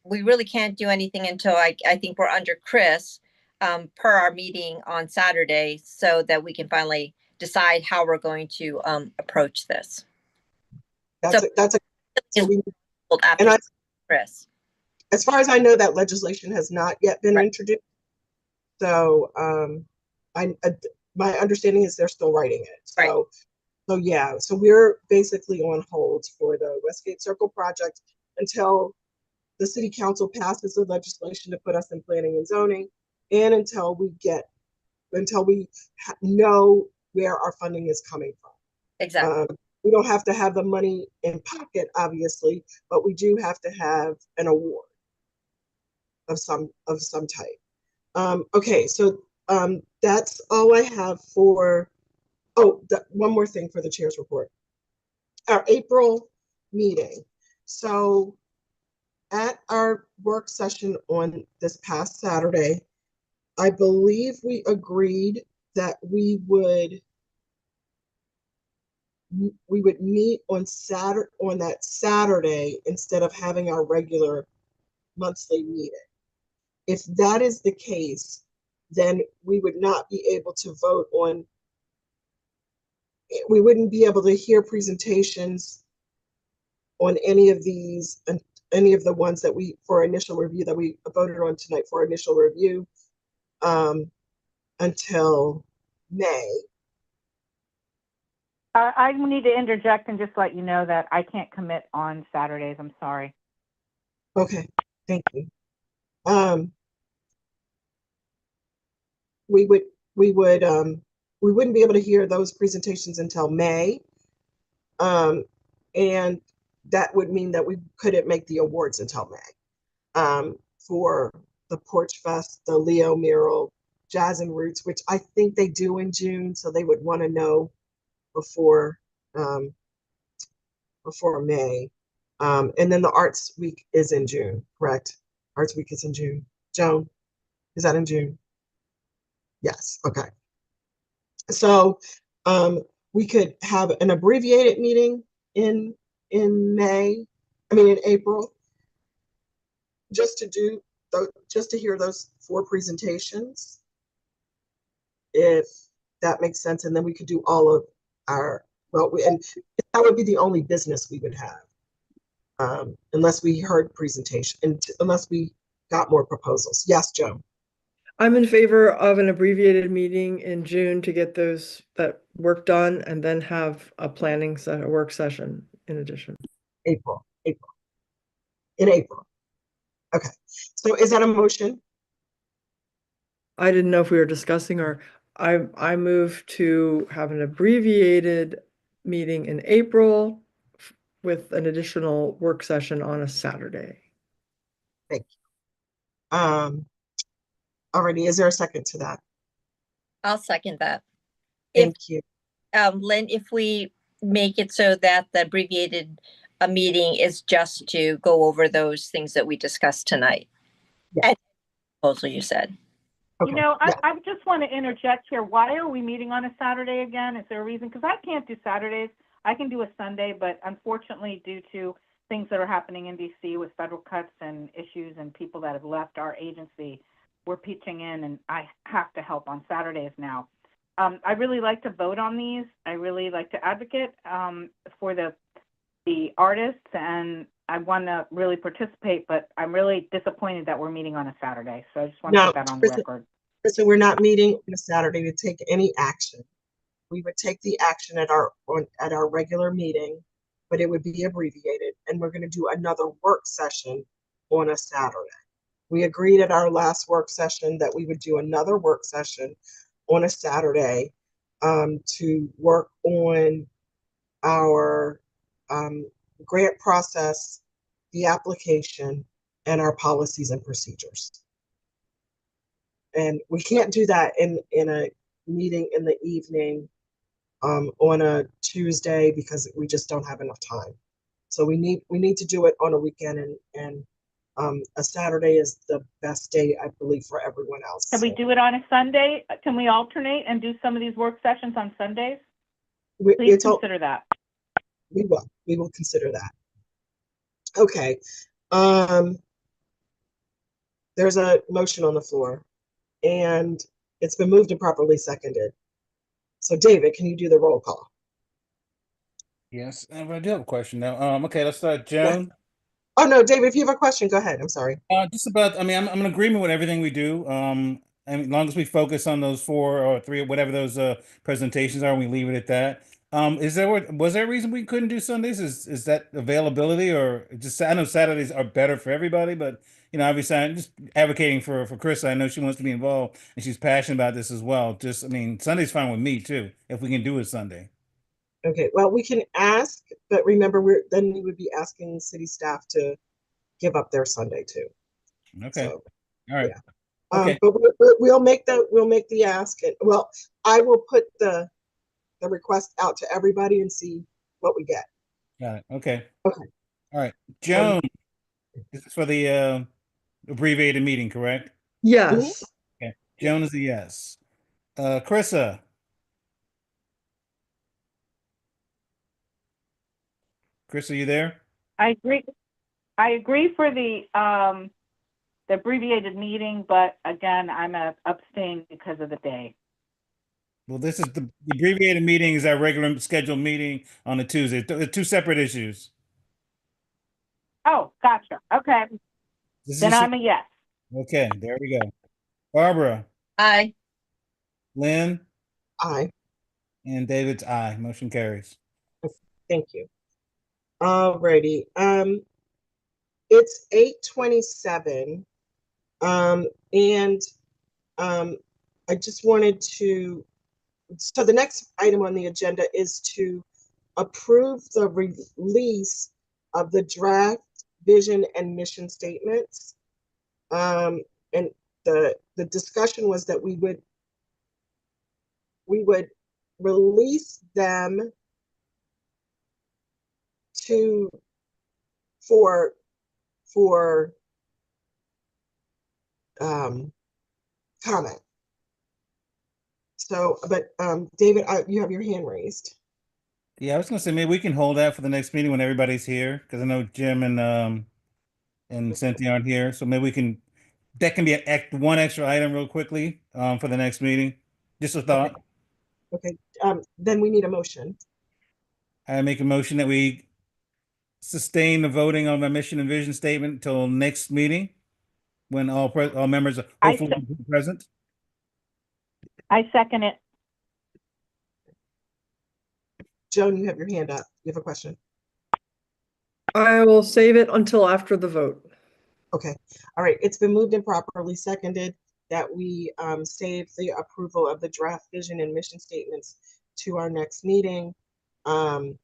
Speaker 7: We really can't do anything until I think we're under Chris, per our meeting on Saturday, so that we can finally decide how we're going to approach this. Chris.
Speaker 3: As far as I know, that legislation has not yet been introduced. So my understanding is they're still writing it. So yeah, so we're basically on hold for the Westgate Circle project until the city council passes the legislation to put us in planning and zoning, and until we know where our funding is coming from.
Speaker 7: Exactly.
Speaker 3: We don't have to have the money in pocket, obviously, but we do have to have an award of some type. Okay, so that's all I have for. One more thing for the chair's report. Our April meeting. So at our work session on this past Saturday, I believe we agreed that we would meet on that Saturday instead of having our regular monthly meeting. If that is the case, then we would not be able to vote on. We wouldn't be able to hear presentations on any of these, and any of the ones that for initial review that we voted on tonight for initial review, until May.
Speaker 4: I need to interject and just let you know that I can't commit on Saturdays. I'm sorry.
Speaker 3: Okay, thank you. We wouldn't be able to hear those presentations until May. And that would mean that we couldn't make the awards until May. For the Porch Fest, the Leo Mural, Jazz and Roots, which I think they do in June, so they would want to know before May. And then the Arts Week is in June, correct? Arts Week is in June. Joan, is that in June? Yes, okay. So we could have an abbreviated meeting in April, just to hear those 4 presentations, if that makes sense. And then we could do all of our, and that would be the only business we would have, unless we heard presentation and unless we got more proposals. Yes, Joe.
Speaker 2: I'm in favor of an abbreviated meeting in June to get that work done, and then have a work session in addition.
Speaker 3: In April. Okay. So is that a motion?
Speaker 2: I didn't know if we were discussing, or I move to have an abbreviated meeting in April with an additional work session on a Saturday.
Speaker 3: Thank you. Alrighty, is there a second to that?
Speaker 7: I'll second that.
Speaker 3: Thank you.
Speaker 7: Lynn, if we make it so that the abbreviated meeting is just to go over those things that we discussed tonight.
Speaker 3: Yeah.
Speaker 7: And proposal you said.
Speaker 4: Okay. I just want to interject here. Why are we meeting on a Saturday again? Is there a reason? Because I can't do Saturdays. I can do a Sunday, but unfortunately, due to things that are happening in DC with federal cuts and issues and people that have left our agency, we're pitching in, and I have to help on Saturdays now. I really like to vote on these. I really like to advocate for the artists, and I want to really participate, but I'm really disappointed that we're meeting on a Saturday. So I just want to put that on the record.
Speaker 3: So we're not meeting on a Saturday to take any action. we would take the action at our regular meeting, but it would be abbreviated, and we're going to do another work session on a Saturday. We agreed at our last work session that we would do another work session on a Saturday to work on our grant process, the application, and our policies and procedures. And we can't do that in a meeting in the evening on a Tuesday because we just don't have enough time. So we need to do it on a weekend, and a Saturday is the best day, I believe, for everyone else.
Speaker 4: Can we do it on a Sunday? Can we alternate and do some of these work sessions on Sundays? Please consider that.
Speaker 3: We will consider that. Okay. There's a motion on the floor, and it's been moved and properly seconded. So David, can you do the roll call?
Speaker 1: Yes, but I do have a question now. Okay, let's start. Joan.
Speaker 3: Yeah. Oh no, David, if you have a question, go ahead. I'm sorry.
Speaker 1: Just about. I mean, I'm in agreement with everything we do. I mean, as long as we focus on those 4 or 3 or whatever those presentations are, and we leave it at that. Was there a reason we couldn't do Sundays? Is that availability, or just, I know Saturdays are better for everybody, but obviously I'm just advocating for Chris. I know she wants to be involved and she's passionate about this as well. Just, I mean, Sunday's fine with me too, if we can do it Sunday.
Speaker 3: Okay, well, we can ask, but remember, we would be asking city staff to give up their Sunday too.
Speaker 1: Okay.
Speaker 3: So,
Speaker 1: all right.
Speaker 3: Yeah.
Speaker 1: Okay.
Speaker 3: But we'll make the ask, and well, I will put the request out to everybody and see what we get.
Speaker 1: Got it. Okay.
Speaker 3: Okay.
Speaker 1: All right. Joan, this is for the abbreviated meeting, correct?
Speaker 2: Yes.
Speaker 1: Okay. Joan is a yes. Carissa. Chris, are you there?
Speaker 4: I agree for the abbreviated meeting, but again, I'm abstaining because of the day.
Speaker 1: Well, this is the abbreviated meeting is our regular scheduled meeting on a Tuesday. They're 2 separate issues.
Speaker 4: Oh, gotcha. Okay. Then I'm a yes.
Speaker 1: Okay, there we go. Barbara.
Speaker 7: Aye.
Speaker 1: Lynn.
Speaker 3: Aye.
Speaker 1: And David's aye. Motion carries.
Speaker 3: Thank you. Alrighty. It's 8:27. And I just wanted to, so the next item on the agenda is to approve the release of the draft vision and mission statements. And the discussion was that we would release them for comment. So, but David, you have your hand raised.
Speaker 1: Yeah, I was gonna say maybe we can hold that for the next meeting when everybody's here, because I know Jim and Cynthia aren't here, so maybe that can be one extra item real quickly for the next meeting. Just a thought.
Speaker 3: Okay, then we need a motion.
Speaker 1: I make a motion that we sustain the voting on my mission and vision statement until next meeting, when all members are hopefully present.
Speaker 4: I second it.
Speaker 3: Joan, you have your hand up. You have a question?
Speaker 2: I will save it until after the vote.
Speaker 3: Okay. All right. It's been moved and properly seconded that we save the approval of the draft vision and mission statements to our next meeting. And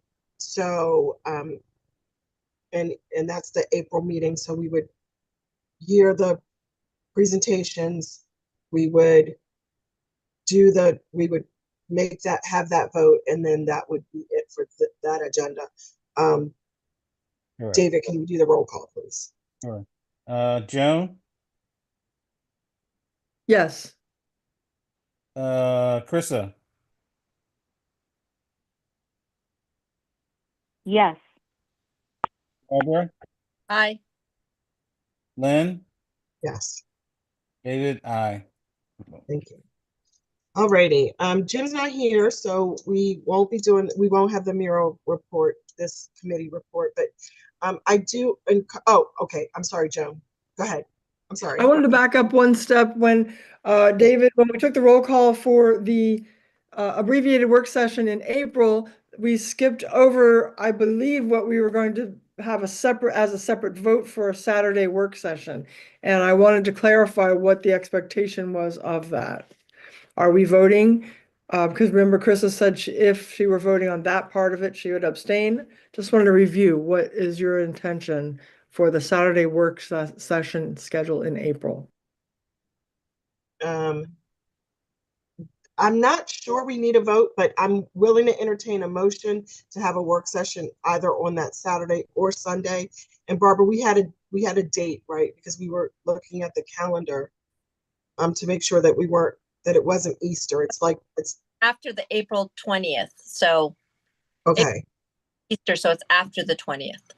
Speaker 3: that's the April meeting. So we would hear the presentations. We would have that vote, and then that would be it for that agenda.
Speaker 1: Right.
Speaker 3: David, can you do the roll call, please?
Speaker 1: All right. Joan.
Speaker 2: Yes.
Speaker 1: Carissa.
Speaker 4: Yes.
Speaker 1: Barbara.
Speaker 7: Aye.
Speaker 1: Lynn.
Speaker 3: Yes.
Speaker 1: David, aye.
Speaker 3: Thank you. Alrighty. Jim's not here, so we won't have the mural report, this committee report, but I do. Okay. I'm sorry, Joan. Go ahead. I'm sorry.
Speaker 2: I wanted to back up one step when David, when we took the roll call for the abbreviated work session in April, we skipped over, I believe, what we were going to have as a separate vote for a Saturday work session. And I wanted to clarify what the expectation was of that. Are we voting? Because remember, Krista said if she were voting on that part of it, she would abstain. Just wanted to review, what is your intention for the Saturday work session schedule in April?
Speaker 3: I'm not sure we need a vote, but I'm willing to entertain a motion to have a work session either on that Saturday or Sunday. And Barbara, we had a date, right? Because we were looking at the calendar to make sure that it wasn't Easter. It's
Speaker 7: After the April 20th. So
Speaker 3: okay.
Speaker 7: Easter, so it's after the 20th.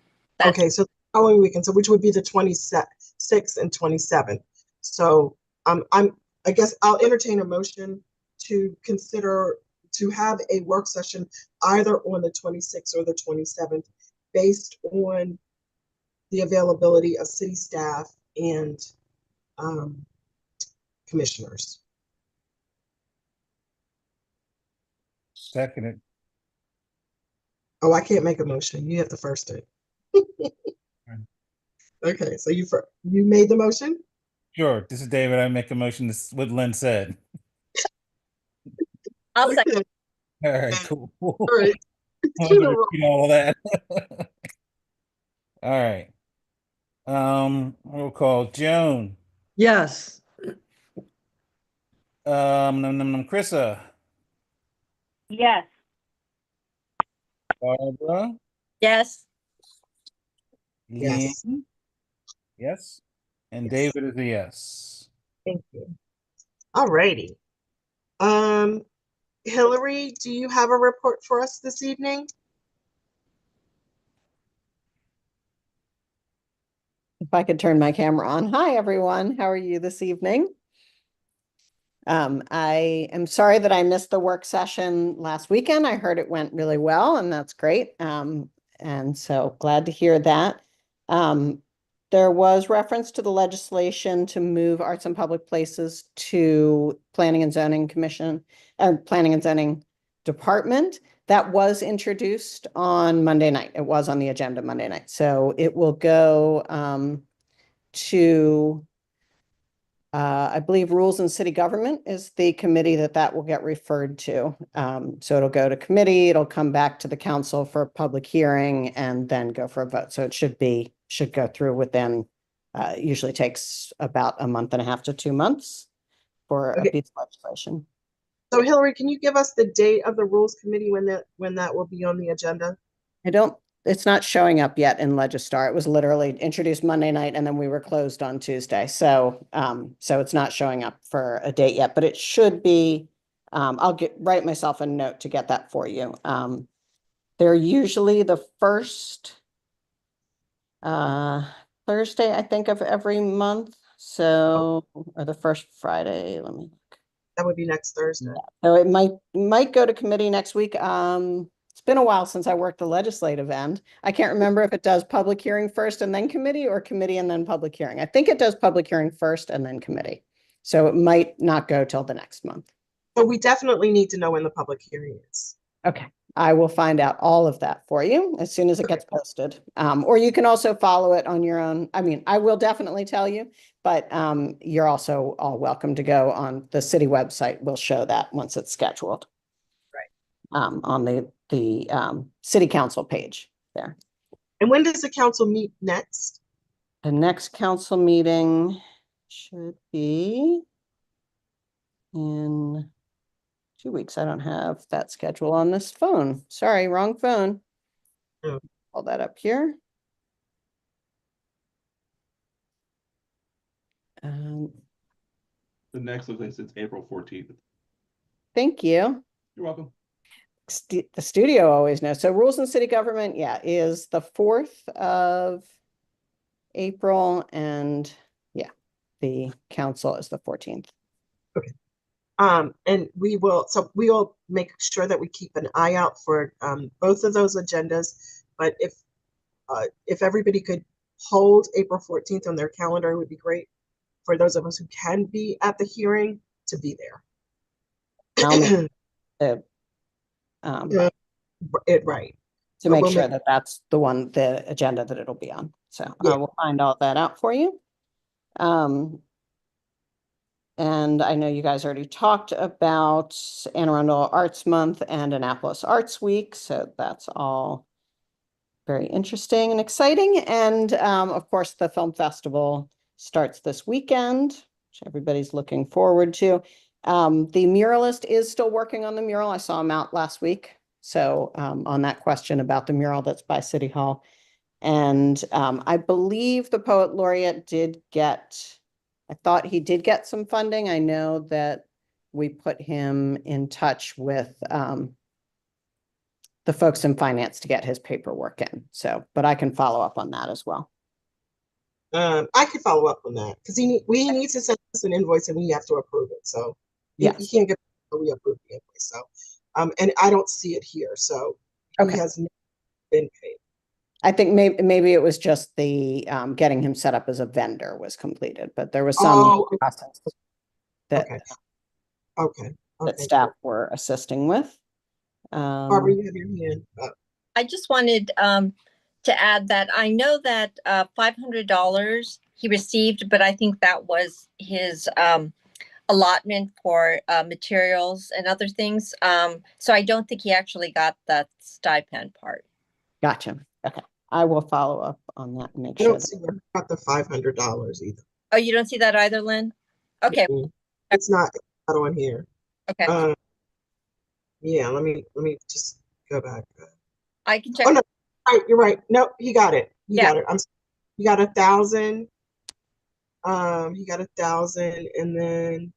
Speaker 3: Okay, so the following weekend, so which would be the 26th and 27th. So I guess I'll entertain a motion to consider to have a work session either on the 26th or the 27th based on the availability of city staff and commissioners.
Speaker 1: Seconded.
Speaker 3: Oh, I can't make a motion. You have to first it. Okay, so you made the motion?
Speaker 1: Sure. This is David. I make a motion. This is what Lynn said.
Speaker 7: I'll second.
Speaker 1: All right, cool.
Speaker 3: All right.
Speaker 1: I'm gonna repeat all of that. All right. Roll call. Joan.
Speaker 2: Yes.
Speaker 1: Krista.
Speaker 4: Yes.
Speaker 1: Barbara.
Speaker 7: Yes.
Speaker 3: Yes.
Speaker 1: Lynn? Yes. And
Speaker 3: Yes.
Speaker 1: David is a yes.
Speaker 3: Thank you. All righty. Hillary, do you have a report for us this evening?
Speaker 10: If I could turn my camera on. Hi, everyone. How are you this evening? I am sorry that I missed the work session last weekend. I heard it went really well, and that's great. And so glad to hear that. There was reference to the legislation to move Arts and Public Places to Planning and Zoning Commission, Planning and Zoning Department. That was introduced on Monday night. It was on the agenda Monday night. So it will go to, I believe, Rules and City Government is the committee that will get referred to. So it'll go to committee, it'll come back to the council for a public hearing and then go for a vote. So it should go through within, usually takes about a month and a half to 2 months for a piece of legislation.
Speaker 3: So Hillary, can you give us the date of the Rules Committee when that will be on the agenda?
Speaker 10: It's not showing up yet in Legistar. It was literally introduced Monday night and then we were closed on Tuesday. So, so it's not showing up for a date yet, but it should be, I'll write myself a note to get that for you. They're usually the first Thursday, I think, of every month. So, or the first Friday, let me look.
Speaker 3: That would be next Thursday.
Speaker 10: So it might go to committee next week. It's been a while since I worked the legislative end. I can't remember if it does public hearing first and then committee, or committee and then public hearing. I think it does public hearing first and then committee. So it might not go till the next month.
Speaker 3: But we definitely need to know when the public hearing is.
Speaker 10: Okay. I will find out all of that for you as soon as it gets posted. Or you can also follow it on your own. I mean, I will definitely tell you, but you're also all welcome to go on the city website. We'll show that once it's scheduled.
Speaker 3: Right.
Speaker 10: On the city council page there.
Speaker 3: And when does the council meet next?
Speaker 10: The next council meeting should be in 2 weeks. I don't have that schedule on this phone. Sorry, wrong phone.
Speaker 3: Oh.
Speaker 10: Pull that up here.
Speaker 6: The next looks like it's April 14th.
Speaker 10: Thank you.
Speaker 6: You're welcome.
Speaker 10: The studio always knows. So Rules and City Government, is the 4th of April, and the council is the 14th.
Speaker 3: Okay. And we will make sure that we keep an eye out for both of those agendas. But if everybody could hold April 14th on their calendar, it would be great for those of us who can be at the hearing to be there.
Speaker 10: the,
Speaker 3: Yeah, right.
Speaker 10: to
Speaker 3: But
Speaker 10: make
Speaker 3: we'll
Speaker 10: sure
Speaker 3: make-
Speaker 10: that that's the agenda that it'll be on. So
Speaker 3: Yeah.
Speaker 10: I will find all that out for you. And I know you guys already talked about Anne Arundel Arts Month and Annapolis Arts Week, so that's all very interesting and exciting. And of course, the film festival starts this weekend, which everybody's looking forward to. The muralist is still working on the mural. I saw him out last week. So on that question about the mural that's by City Hall. And I believe the poet laureate did get, I thought he did get some funding. I know that we put him in touch with the folks in finance to get his paperwork in. So, but I can follow up on that as well.
Speaker 3: I could follow up on that because we need to send us an invoice and we have to approve it. So you
Speaker 10: Yes.
Speaker 3: can't get we approve the invoice. So and I don't see it here. So
Speaker 10: Okay.
Speaker 3: he has not been paid.
Speaker 10: I think maybe it was just the getting him set up as a vendor was completed, but there was some process that
Speaker 3: Okay.
Speaker 10: that staff were assisting with.
Speaker 3: Barbara, you have your hand up.
Speaker 7: I just wanted to add that I know that $500 he received, but I think that was his allotment for materials and other things. So I don't think he actually got the stipend part.
Speaker 10: Gotcha. Okay. I will follow up on that and make
Speaker 3: I
Speaker 10: sure.
Speaker 3: don't see where he got the $500 either.
Speaker 7: Oh, you don't see that either, Lynn? Okay.
Speaker 3: It's not on here.
Speaker 7: Okay.
Speaker 3: Yeah, let me just go back.
Speaker 7: I can check.
Speaker 3: Oh no, right, you're right. No, he got it. He
Speaker 7: Yeah.
Speaker 3: got it. He got 1,000. He got 1,000, and then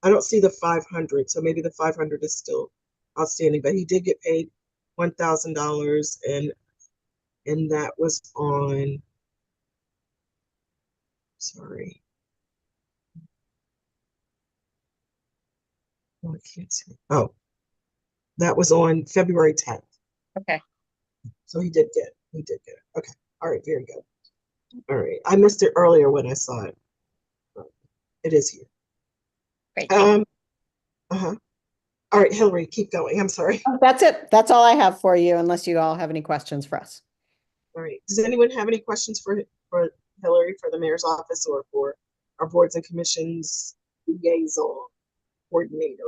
Speaker 3: I don't see the 500. So maybe the 500 is still outstanding. But he did get paid $1,000, and that was on. Sorry. Oh, I can't see. Oh, that was on February 10th.
Speaker 7: Okay.
Speaker 3: So he did get it. Okay. All right. Very good. All right. I missed it earlier when I saw it. It is here.
Speaker 7: Great.
Speaker 3: All right, Hillary, keep going. I'm sorry.
Speaker 10: That's it. That's all I have for you, unless you all have any questions for us.
Speaker 3: All right. Does anyone have any questions for Hillary, for the mayor's office, or for our boards and commissions liaison coordinator?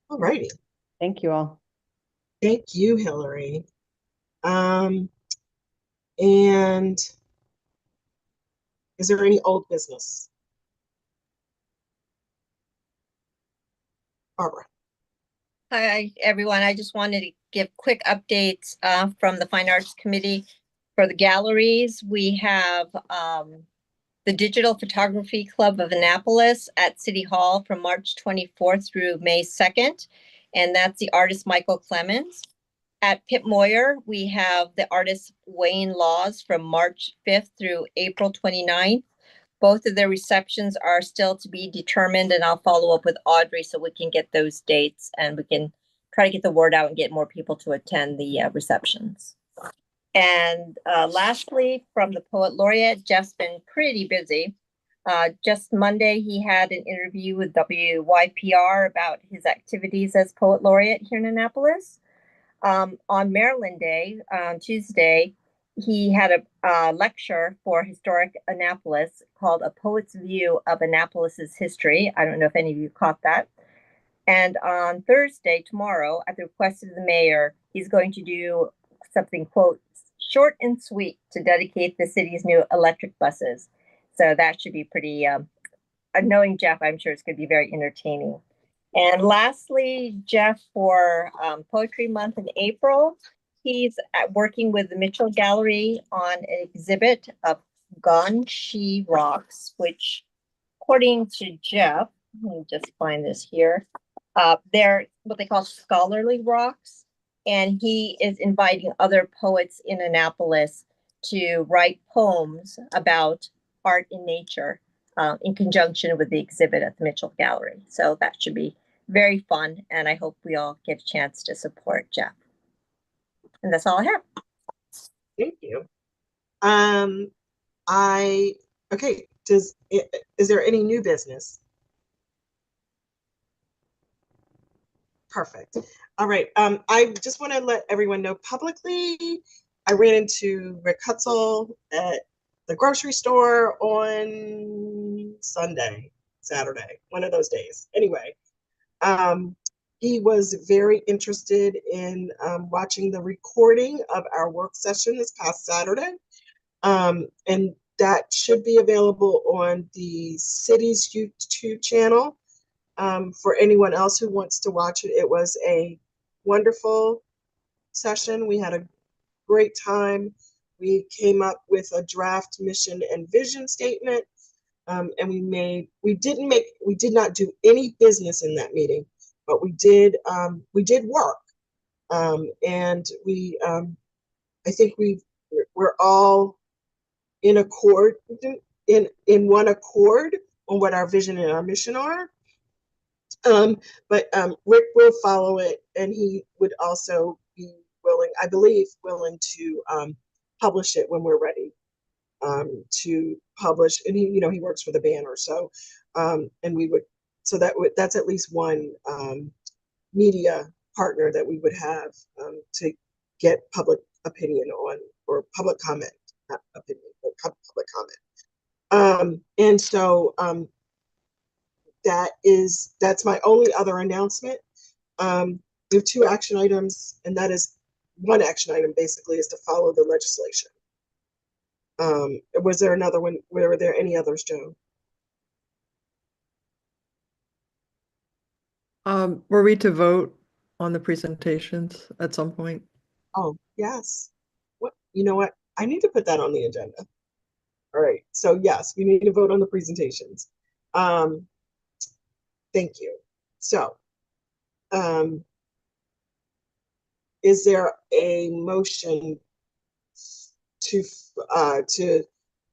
Speaker 3: All righty.
Speaker 10: Thank you all.
Speaker 3: Thank you, Hillary. And is there any old business? Barbara.
Speaker 7: Hi, everyone. I just wanted to give quick updates from the Fine Arts Committee for the galleries. We have the Digital Photography Club of Annapolis at City Hall from March 24th through May 2nd. And that's the artist Michael Clemens. At Pip Moyer, we have the artist Wayne Laws from March 5th through April 29th. Both of their receptions are still to be determined, and I'll follow up with Audrey so we can get those dates and we can try to get the word out and get more people to attend the receptions. And lastly, from the Poet Laureate, Jeff's been pretty busy. Just Monday, he had an interview with WYPR about his activities as Poet Laureate here in Annapolis. On Maryland Day, on Tuesday, he had a lecture for Historic Annapolis called A Poet's View of Annapolis's History. I don't know if any of you caught that. And on Thursday, tomorrow, at the request of the mayor, he's going to do something, quote, short and sweet to dedicate the city's new electric buses. So that should be pretty, knowing Jeff, I'm sure it's going to be very entertaining. And lastly, Jeff, for Poetry Month in April, he's working with the Mitchell Gallery on an exhibit of Ganshi rocks, which, according to Jeff, let me just find this here, they're what they call scholarly rocks. And he is inviting other poets in Annapolis to write poems about art in nature in conjunction with the exhibit at the Mitchell Gallery. So that should be very fun. And I hope we all get a chance to support Jeff. And that's all I have.
Speaker 3: Thank you. Okay, is there any new business? Perfect. All right. I just want to let everyone know publicly, I ran into Rick Hutzel at the grocery store on Saturday, one of those days. Anyway, he was very interested in watching the recording of our work session this past Saturday. And that should be available on the city's YouTube channel. For anyone else who wants to watch it, it was a wonderful session. We had a great time. We came up with a draft mission and vision statement. And we did not do any business in that meeting, but we did work. And I think we're all in accord, in one accord on what our vision and our mission are. But Rick will follow it, and he would also be willing, I believe, to publish it when we're ready to publish. And he works for the Banner, so that's at least one media partner that we would have to get public opinion on, or public comment, not opinion, but public comment. And so that's my only other announcement. We have 2 action items, and that is one action item basically is to follow the legislation. Was there another one? Were there any others, Joan?
Speaker 2: Were we to vote on the presentations at some point?
Speaker 3: Oh, yes. You know what? I need to put that on the agenda. All right. So yes, we need to vote on the presentations. Thank you. So, is there a motion to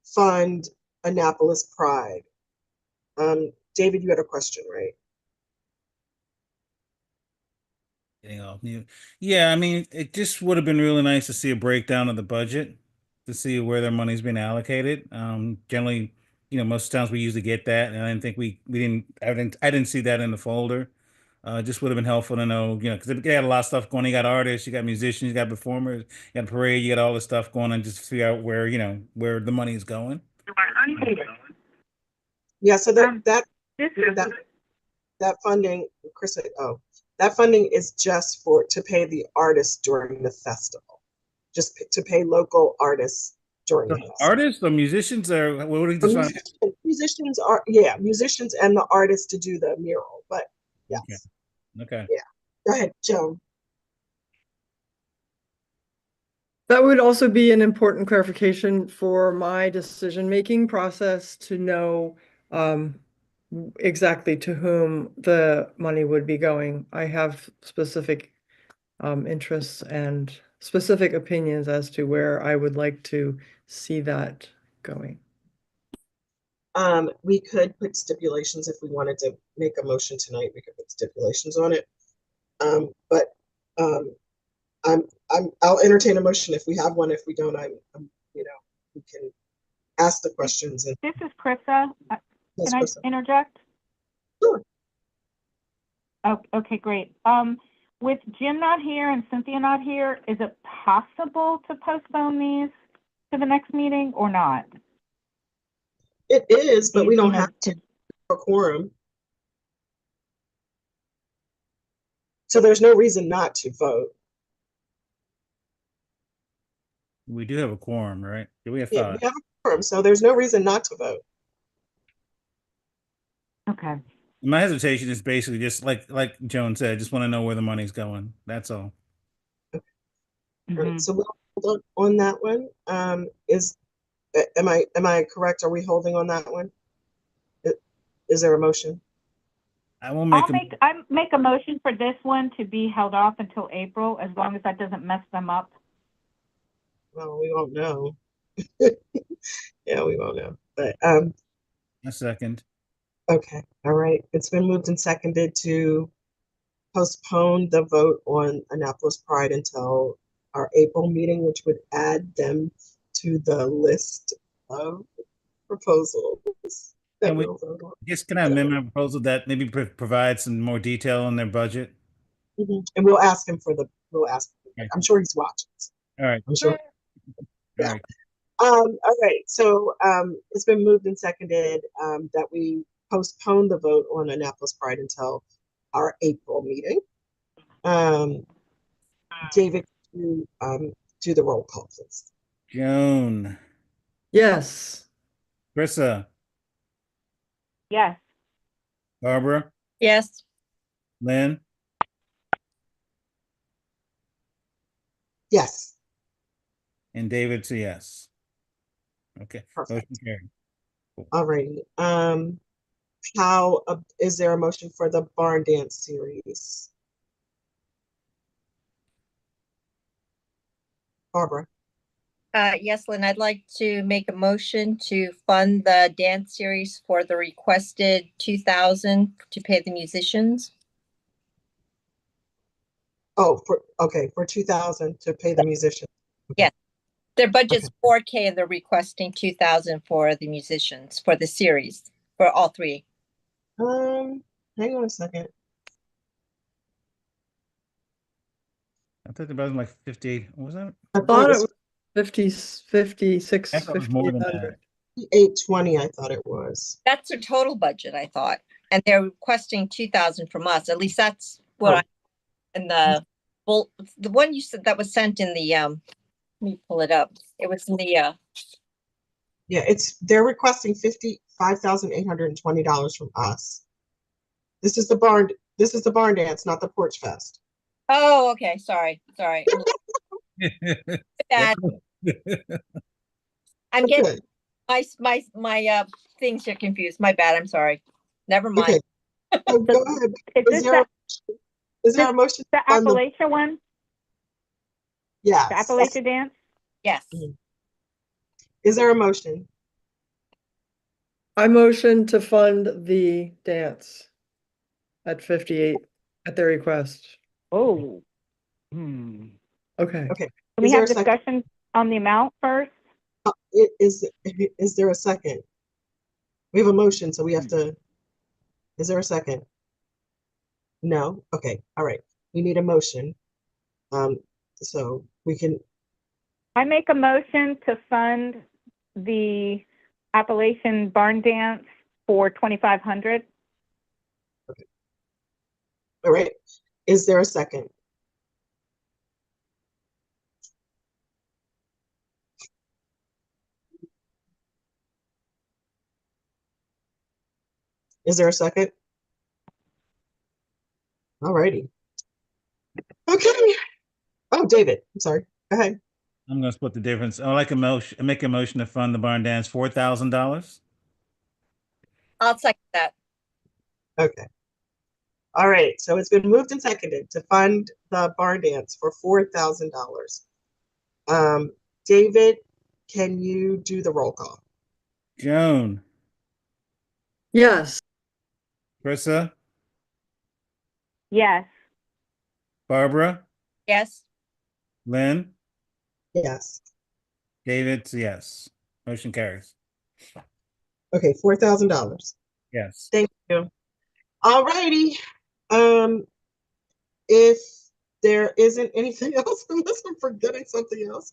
Speaker 3: fund Annapolis Pride? David, you had a question, right?
Speaker 1: Getting off mute. Yeah, I mean, it just would have been really nice to see a breakdown of the budget, to see where their money's been allocated. Generally, most times we usually get that, and I didn't think I didn't see that in the folder. Just would have been helpful to know, because they got a lot of stuff going. You got artists, you got musicians, you got performers, you got a parade, you got all this stuff going on, just to figure out where the money is going.
Speaker 3: Yeah, so that funding, Chris, that funding is just to pay the artists during the festival, just to pay local artists during the festival.
Speaker 1: Artists or musicians, or what are you defining?
Speaker 3: Musicians and the artists to do the mural, but yes.
Speaker 1: Okay.
Speaker 3: Yeah. Go ahead, Joan.
Speaker 2: That would also be an important clarification for my decision-making process, to know exactly to whom the money would be going. I have specific interests and specific opinions as to where I would like to see that going.
Speaker 3: We could put stipulations if we wanted to make a motion tonight. We could put stipulations on it. But I'll entertain a motion if we have one. If we don't, we can ask the questions. And
Speaker 4: this is Krista.
Speaker 3: yes,
Speaker 4: Can
Speaker 3: Krista.
Speaker 4: I interject?
Speaker 3: Sure.
Speaker 4: Oh, okay, great. With Jim not here and Cynthia not here, is it possible to postpone these to the next meeting or not?
Speaker 3: It is, but we don't have to for quorum. So there's no reason not to vote.
Speaker 1: We do have a quorum, right? We have 5.
Speaker 3: Yeah, we have a quorum, so there's no reason not to vote.
Speaker 4: Okay.
Speaker 1: My hesitation is basically just like Joan said, just want to know where the money's going. That's all.
Speaker 3: Okay. All right, so we'll hold on that one. Am I correct? Are we holding on that one? Is there a motion?
Speaker 1: I will
Speaker 4: I make a motion for this one to be held off until April, as long as that doesn't mess them up.
Speaker 3: Well, we won't know. Yeah, we won't know. But
Speaker 1: a second.
Speaker 3: Okay, all right. It's been moved and seconded to postpone the vote on Annapolis Pride until our April meeting, which would add them to the list of proposals.
Speaker 1: Can I amend my proposal that maybe provide some more detail on their budget?
Speaker 3: And we'll ask him for we'll ask.
Speaker 1: Okay.
Speaker 3: I'm sure he's watching.
Speaker 1: All right.
Speaker 3: I'm sure.
Speaker 1: All
Speaker 3: Yeah.
Speaker 1: right.
Speaker 3: All right. So it's been moved and seconded that we postpone the vote on Annapolis Pride until our April meeting. David, you do the roll call, please.
Speaker 1: Joan,
Speaker 2: Yes.
Speaker 1: Krista,
Speaker 4: Yes.
Speaker 1: Barbara,
Speaker 7: Yes.
Speaker 1: Lynn,
Speaker 3: Yes.
Speaker 1: and David's a yes. Okay.
Speaker 3: Perfect.
Speaker 1: Motion carried.
Speaker 3: All righty. Is there a motion for the barn dance series? Barbara.
Speaker 7: Yes, Lynn, I'd like to make a motion to fund the dance series for the requested 2,000 to pay the musicians.
Speaker 3: Oh, for 2,000 to pay the musicians. Okay.
Speaker 7: Yes. Their budget's 4K and they're requesting 2,000 for the musicians for the series for all three.
Speaker 3: Hang on a second.
Speaker 1: I thought the budget was like 58. What was that?
Speaker 2: I thought it was 56,
Speaker 1: I thought it was more than
Speaker 2: 5,800.
Speaker 3: 820, I thought it was.
Speaker 7: That's their total budget, I thought. And they're requesting 2,000 from us. At least that's what and the one you said that was sent in the let me pull it up. It was in the
Speaker 3: Yeah, they're requesting $55,820 from us. This is the barn dance, not the porch fest.
Speaker 7: oh, okay. Sorry. Bad. I'm getting my things are confused. My bad. I'm sorry. Never mind.
Speaker 3: Okay. Oh, go ahead. Is there a motion?
Speaker 4: The Appalachia one?
Speaker 3: Yeah.
Speaker 4: The Appalachia dance?
Speaker 7: Yes.
Speaker 3: Is there a motion?
Speaker 2: I motion to fund the dance at 58 at their request.
Speaker 4: Oh.
Speaker 2: Okay.
Speaker 3: Okay.
Speaker 4: Can we have discussion on the amount first?
Speaker 3: Is there a second? We have a motion, so we have to. Is there a second? No. Okay. All right. We need a motion. So we can.
Speaker 4: I make a motion to fund the Appalachian barn dance for 2,500.
Speaker 3: Okay. All right. Is there a second? Is there a second? All righty. Okay. Oh, David, I'm sorry. Go ahead.
Speaker 1: I'm gonna split the difference. I make a motion to fund the barn dance $4,000.
Speaker 7: I'll second that.
Speaker 3: Okay. All right. So it's been moved and seconded to fund the barn dance for $4,000. David, can you do the roll call?
Speaker 1: Joan,
Speaker 2: Yes.
Speaker 1: Krista,
Speaker 4: Yes.
Speaker 1: Barbara,
Speaker 7: Yes.
Speaker 1: Lynn,
Speaker 3: Yes.
Speaker 1: David's yes. Motion carries.
Speaker 3: Okay, $4,000.
Speaker 1: Yes.
Speaker 3: Thank you. All righty. If there isn't anything else, unless I'm forgetting something else,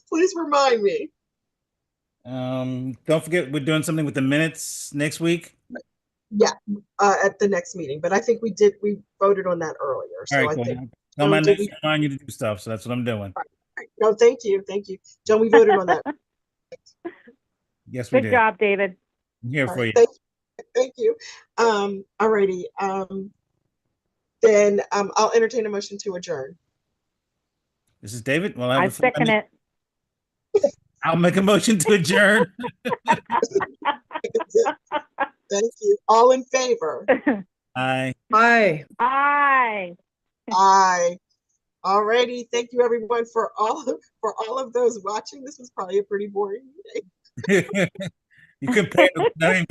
Speaker 3: please remind me.
Speaker 1: Don't forget we're doing something with the minutes next week.
Speaker 3: Yeah, at the next meeting. But I think we voted on that earlier. So
Speaker 1: All right,
Speaker 3: I
Speaker 1: cool.
Speaker 3: think.
Speaker 1: On my next remind you to do stuff, so that's what I'm doing.
Speaker 3: Right. No, thank you. Joan, we voted on that.
Speaker 1: Yes, we did.
Speaker 4: Good job, David.
Speaker 1: I'm here for you.
Speaker 3: Thank you. All righty. Then I'll entertain a motion to adjourn.
Speaker 1: This is David. Well,
Speaker 4: I second it.
Speaker 1: I'll make a motion to adjourn.
Speaker 3: Thank you. All in favor?
Speaker 1: Aye.
Speaker 2: Aye.
Speaker 4: Aye.
Speaker 3: Aye. All righty. Thank you, everyone, for all of those watching. This was probably a pretty boring meeting.
Speaker 1: You compare them.